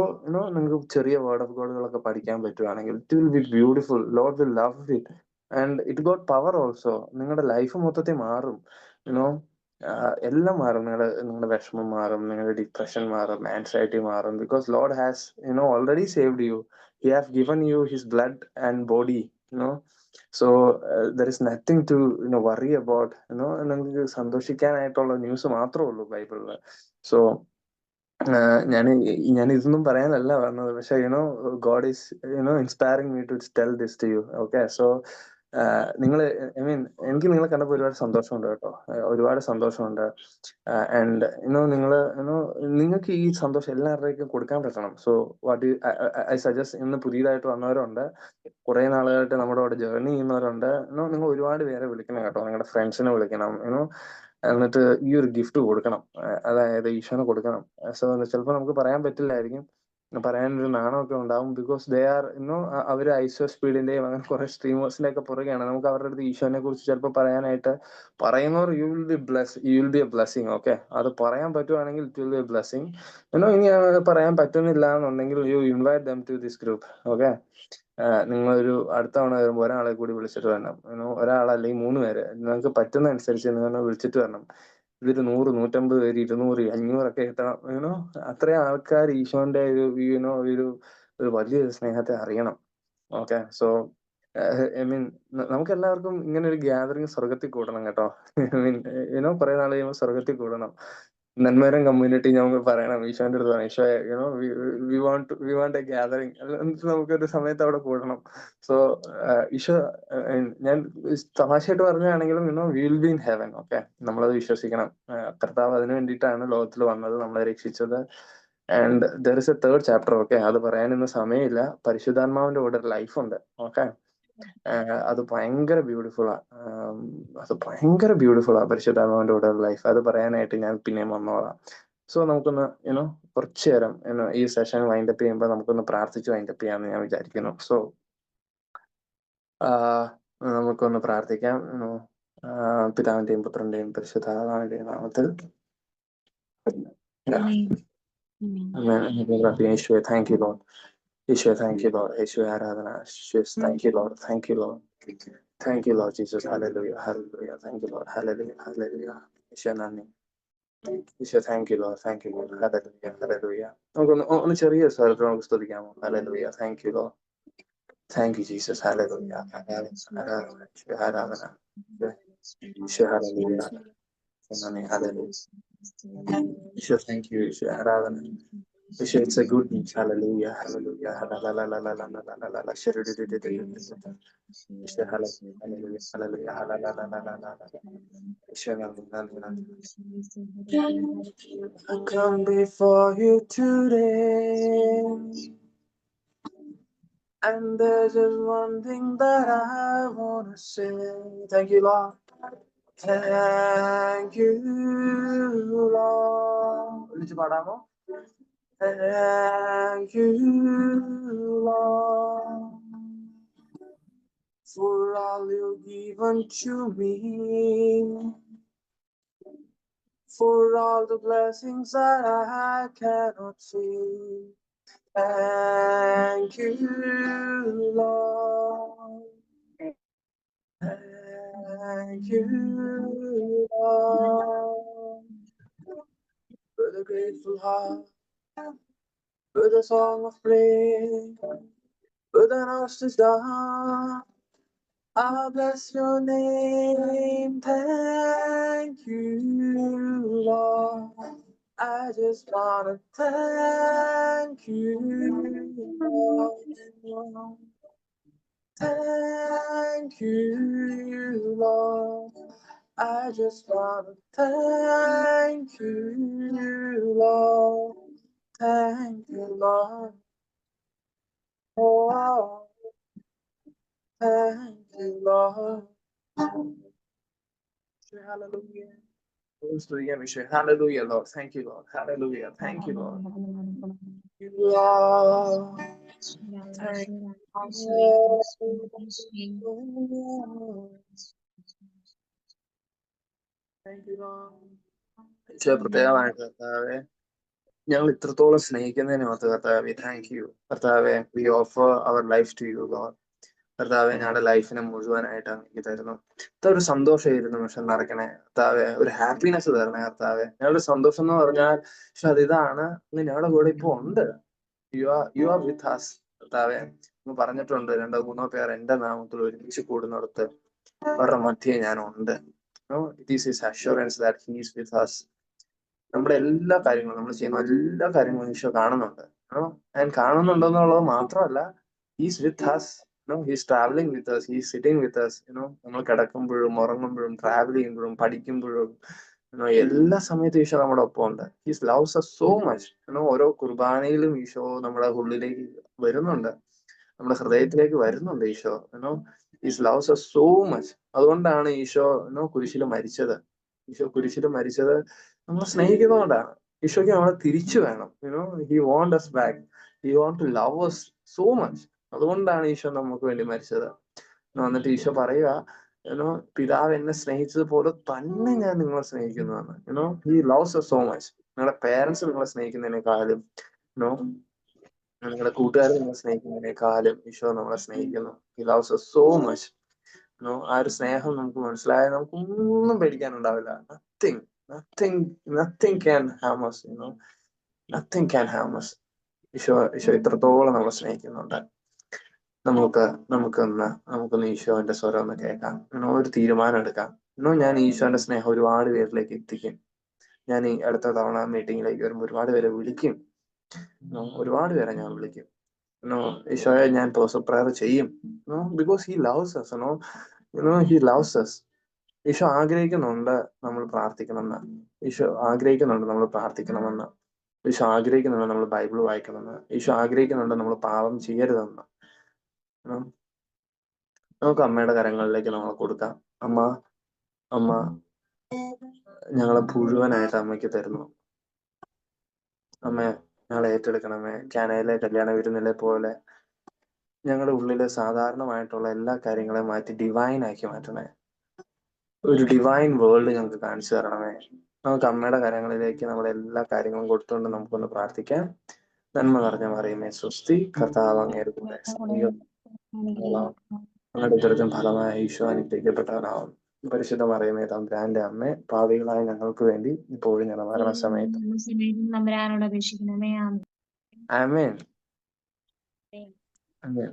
നിങ്ങൾക്ക് ചെറിയ വേർഡ് ഓഫ് ഗോഡുകളൊക്കെ പഠിക്കാൻ പറ്റുവാണെങ്കിൽ it will be beautiful. Lord will love it and it got power also. നിങ്ങളുടെ ലൈഫ് മൊത്തത്തിൽ മാറും. എല്ലാം മാറും. നിങ്ങളുടെ വിഷമം മാറും, നിങ്ങളുടെ ഡിപ്രഷൻ മാറും, ആൻസൈറ്റി മാറും. Because Lord has already saved you. He have given you his blood and body. So there is nothing to worry about. നിങ്ങൾക്ക് സന്തോഷിക്കാനായിട്ടുള്ള ന്യൂസ് മാത്രമേ ഉള്ളൂ ബൈബിളിൽ. സോ ഞാൻ ഇതൊന്നും പറയാനല്ല വന്നത്. പക്ഷെ God is inspiring me to tell this to you. Okay, so നിങ്ങൾ എനിക്ക് നിങ്ങളെ കണ്ടപ്പോൾ ഒരുപാട് സന്തോഷമുണ്ട് കേട്ടോ, ഒരുപാട് സന്തോഷമുണ്ട്. ആൻഡ് നിങ്ങൾക്ക് ഈ സന്തോഷം എല്ലാവരുടെയും കൊടുക്കാൻ പറ്റണം. സോ വാട്ട് ഐ സജസ്റ്റ്, ഇന്ന് പുതിയതായിട്ട് വന്നവരുണ്ട്, കുറെ നാളുകളായിട്ട് നമ്മുടെ അവിടെ ജേർണി ചെയ്യുന്നവരുണ്ട്. നിങ്ങൾ ഒരുപാട് പേരെ വിളിക്കണം കേട്ടോ, നിങ്ങളുടെ ഫ്രണ്ട്സിനെ വിളിക്കണം. എന്നിട്ട് ഈ ഒരു ഗിഫ്റ്റ് കൊടുക്കണം, അതായത് ഈശോനെ കൊടുക്കണം. സോ ചിലപ്പോൾ നമുക്ക് പറയാൻ പറ്റില്ലായിരിക്കും, പറയാനൊരു നാണമൊക്കെ ഉണ്ടാവും. ബിക്കോസ് ദേ ആർ അവര് ഐസോ സ്പീഡിന്റെയും അങ്ങനെ കുറെ സ്ട്രീമേഴ്സിന്റെ ഒക്കെ പുറകെയാണ്. നമുക്ക് അവരുടെ അടുത്ത് ഈശോനെ കുറിച്ച് ചിലപ്പോൾ പറയാനായിട്ട് പറയുന്നവർ you will be a blessing. Okay, അത് പറയാൻ പറ്റുവാണെങ്കിൽ it will be a blessing. ഇനി പറയാൻ പറ്റുന്നില്ല എന്നുണ്ടെങ്കിൽ you invite them to this group. Okay, നിങ്ങളൊരു അടുത്ത തവണ വരുമ്പോൾ ഒരാളെ കൂടി വിളിച്ചിട്ട് വരണം. ഒരാളല്ലെങ്കിൽ 3 പേര്, നിങ്ങൾക്ക് പറ്റുന്ന അനുസരിച്ച് നിങ്ങൾ വിളിച്ചിട്ട് വരണം. ഇതൊരു 100, 150 പേര്, 200, 500 ഒക്കെ എത്തണം. അത്രയും ആൾക്കാർ ഈശോന്റെ ഒരു വലിയൊരു സ്നേഹത്തെ അറിയണം. ഓക്കെ, സോ ഐ മീൻ നമുക്ക് എല്ലാവർക്കും ഇങ്ങനെ ഒരു ഗ്യാതറിങ് സ്വർഗത്തിൽ കൂടണം കേട്ടോ. കുറെ നാൾ കഴിയുമ്പോൾ സ്വർഗത്തിൽ കൂടണം. നന്മരം കമ്മ്യൂണിറ്റി നമുക്ക് പറയണം, ഈശോന്റെ അടുത്ത് പറയണം, Eesho we want a gathering. എന്നിട്ട് നമുക്കൊരു സമയത്ത് അവിടെ കൂടണം. സോ ഈശോ, ഞാൻ തമാശയായിട്ട് പറഞ്ഞാണെങ്കിലും we will be in heaven. Okay, നമ്മളത് വിശ്വസിക്കണം. കർത്താവ് അതിനു വേണ്ടിയിട്ടാണ് ലോകത്തിൽ വന്നത്, നമ്മളെ രക്ഷിച്ചത്. And there is a 3rd chapter. Okay, അത് പറയാനൊന്നും സമയമില്ല. പരിശുദ്ധാത്മാവിന്റെ കൂടെ ഒരു ലൈഫ് ഉണ്ട്. ഓക്കെ, അത് ഭയങ്കര ബ്യൂട്ടിഫുള്ളാ. പരിശുദ്ധാത്മാവിന്റെ കൂടെ ഒരു ലൈഫ്. അത് പറയാനായിട്ട് ഞാൻ പിന്നെയും വന്നോളാം. സോ നമുക്കൊന്ന് കുറച്ചു നേരം ഈ സെഷൻ വൈൻഡപ്പ് ചെയ്യുമ്പോൾ നമുക്കൊന്ന് പ്രാർത്ഥിച്ച് വൈൻഡപ്പ് ചെയ്യാമെന്ന് ഞാൻ വിചാരിക്കുന്നു. സോ നമുക്കൊന്ന് പ്രാർത്ഥിക്കാം. പിതാവിന്റെയും പുത്രന്റെയും പരിശുദ്ധാത്മാവിന്റെയും നാമത്തിൽ. യേശുവേ, താങ്ക് യു ലോർഡ്. യേശുവേ, താങ്ക് യു ലോർഡ്. യേശുവേ, ആരാധന. Thank you Lord, thank you Lord, thank you Lord Jesus. Hallelujah, hallelujah. Thank you Lord. Hallelujah, hallelujah. യേശുവേ നന്ദി. യേശുവേ, thank you Lord, thank you Lord. Hallelujah, hallelujah. നമുക്കൊന്ന് ചെറിയ സ്വരത്തിൽ നമുക്ക് സ്തുതിക്കാമോ? Hallelujah, thank you Lord, thank you Jesus. Hallelujah, ആരാധന, യേശുവേ, ആരാധന. യേശുവേ, ഹല്ലേലൂയ, നന്ദി. ഹല്ലേലൂയ. യേശുവേ, താങ്ക് യു. യേശുവേ, ആരാധന. Issue, it's a good news. Hallelujah, hallelujah, hallelujah, hallelujah, hallelujah, hallelujah. I come before you today, And there's just one thing that I wanna say. Thank you, Lord. Thank you, Lord. Thank you, Lord, for all you've given to me, for all the blessings that I cannot see. Thank you, Lord. Thank you, Lord. With a grateful heart, with a song of praise, with an outstretched arm, I bless your name. Thank you, Lord. I just wanna thank you, Lord. Thank you, Lord. I just wanna thank you, Lord. Thank you, Lord. Oh, thank you, Lord. Hallelujah. Hallelujah, Lord. Thank you, Lord. Hallelujah. Thank you, Lord. You, Lord. Thank you, പ്രത്യേകമായിട്ട് കർത്താവെ, ഞങ്ങൾ ഇത്രത്തോളം സ്നേഹിക്കുന്നതിന് ഓർത്ത് കർത്താവെ thank you കർത്താവെ. We offer our life to you Lord. കർത്താവെ, ഞങ്ങളുടെ ലൈഫിനെ മുഴുവനായിട്ട് എനിക്ക് തരുന്നു. ഒരു സന്തോഷമായിരുന്നു പക്ഷെ നിറയ്ക്കണേ കർത്താവെ, ഒരു ഹാപ്പിനെസ് തരണേ കർത്താവെ. ഞങ്ങളുടെ സന്തോഷം എന്ന് പറഞ്ഞാൽ പക്ഷെ അതിതാണ്, ഞങ്ങളുടെ കൂടെ ഇപ്പൊ ഉണ്ട്. യു ആർ വിത്ത് us കർത്താവെ. പറഞ്ഞിട്ടുണ്ട്, 2-3 പേർ എന്റെ നാമത്തിൽ ഒരുമിച്ച് കൂടുന്നിടത്ത് അവരുടെ മധ്യേ ഞാനുണ്ട്. This is assurance that he is with us. നമ്മുടെ എല്ലാ കാര്യങ്ങളും, നമ്മൾ ചെയ്യുന്ന എല്ലാ കാര്യങ്ങളും ഈശോ കാണുന്നുണ്ട്. ഞാൻ കാണുന്നുണ്ടെന്നുള്ളത് മാത്രമല്ല, he's with us. He's traveling with us, he's sitting with us. നമ്മൾ കിടക്കുമ്പോഴും ഉറങ്ങുമ്പോഴും ട്രാവൽ ചെയ്യുമ്പോഴും പഠിക്കുമ്പോഴും എല്ലാ സമയത്തും ഈശോ നമ്മുടെ ഒപ്പം ഉണ്ട്. He's loves us so much. ഓരോ കുർബാനയിലും ഈശോ നമ്മുടെ ഉള്ളിലേക്ക് വരുന്നുണ്ട്, നമ്മുടെ ഹൃദയത്തിലേക്ക് വരുന്നുണ്ട് Eesho. He's loves us so much. അതുകൊണ്ടാണ് ഈശോ കുരിശിൽ മരിച്ചത്. ഈശോ കുരിശിൽ മരിച്ചത് നമ്മളെ സ്നേഹിക്കുന്നതുകൊണ്ടാണ്. ഈശോയ്ക്ക് നമ്മളെ തിരിച്ചു വേണം. He want us back. He want to love us so much. അതുകൊണ്ടാണ് ഈശോ നമുക്ക് വേണ്ടി മരിച്ചത്. എന്നിട്ട് ഈശോ പറയുക, പിതാവ് എന്നെ സ്നേഹിച്ചതുപോലെ തന്നെ ഞാൻ നിങ്ങളെ സ്നേഹിക്കുന്നതാണ്. He loves us so much. നിങ്ങളുടെ പേരൻസ് നിങ്ങളെ സ്നേഹിക്കുന്നതിനേക്കാളും, നിങ്ങളുടെ കൂട്ടുകാരെ നിങ്ങളെ സ്നേഹിക്കുന്നതിനേക്കാളും ഈശോ നമ്മളെ സ്നേഹിക്കുന്നു. He loves us so much. ആ ഒരു സ്നേഹം നമുക്ക് മനസ്സിലായാൽ നമുക്കൊന്നും പേടിക്കാനുണ്ടാവില്ല. Nothing can harm us. Nothing can harm us. Isho ഇത്രത്തോളം നമ്മളെ സ്നേഹിക്കുന്നുണ്ട്. നമുക്കൊന്ന് ഈശോന്റെ സ്വരം ഒന്ന് കേൾക്കാം. ഒരു തീരുമാനം എടുക്കാം. ഞാൻ ഈശോന്റെ സ്നേഹം ഒരുപാട് പേരിലേക്ക് എത്തിക്കും. ഞാൻ ഈ അടുത്ത തവണ മീറ്റിങ്ങിലേക്ക് വരുമ്പോൾ ഒരുപാട് പേരെ വിളിക്കും. ഒരുപാട് പേരെ ഞാൻ വിളിക്കും. ഈശോയെ ഞാൻ പേഴ്സണൽ പ്രയർ ചെയ്യും. Because he loves us. He loves us. Eesho ആഗ്രഹിക്കുന്നുണ്ട് നമ്മൾ പ്രാർത്ഥിക്കണമെന്ന്. ഈശോ ആഗ്രഹിക്കുന്നുണ്ട് നമ്മൾ പ്രാർത്ഥിക്കണമെന്ന്. ഈശോ ആഗ്രഹിക്കുന്നുണ്ട് നമ്മൾ ബൈബിൾ വായിക്കണമെന്ന്. ഈശോ ആഗ്രഹിക്കുന്നുണ്ട് നമ്മൾ പാപം ചെയ്യരുതെന്ന്. നമുക്ക് അമ്മയുടെ കരങ്ങളിലേക്ക് നമ്മൾ കൊടുക്കാം. അമ്മ ഞങ്ങളെ മുഴുവനായിട്ട് അമ്മയ്ക്ക് തരുന്നു. അമ്മ, ഞങ്ങളെ ഏറ്റെടുക്കണമേ. കാനയിലെ കല്യാണ വിരുന്നിലെ പോലെ ഞങ്ങളുടെ ഉള്ളില് സാധാരണമായിട്ടുള്ള എല്ലാ കാര്യങ്ങളെയും മാറ്റി ഡിവൈൻ ആക്കി മാറ്റണേ. ഒരു ഡിവൈൻ വേൾഡ് ഞങ്ങൾക്ക് കാണിച്ചു തരണമേ. നമുക്ക് അമ്മയുടെ കരങ്ങളിലേക്ക് നമ്മുടെ എല്ലാ കാര്യങ്ങളും കൊടുത്തുകൊണ്ട് നമുക്കൊന്ന് പ്രാർത്ഥിക്കാം. നന്മ നിറഞ്ഞ മറിയമേ സ്വസ്തി, കർത്താവ് അങ്ങയുടെ കൂടെ, അങ്ങയുടെ ഉദരത്തിൻ ഫലമായ ഈശോ അനുഗ്രഹിക്കപ്പെട്ടവനാവുന്നു. പരിശുദ്ധ മറിയമേ തമ്പുരാന്റെ അമ്മേ, പാപികളായ ഞങ്ങൾക്ക് വേണ്ടി ഇപ്പോഴും ഞങ്ങളുടെ മരണസമയത്ത് ആമേൻ. ആമേൻ.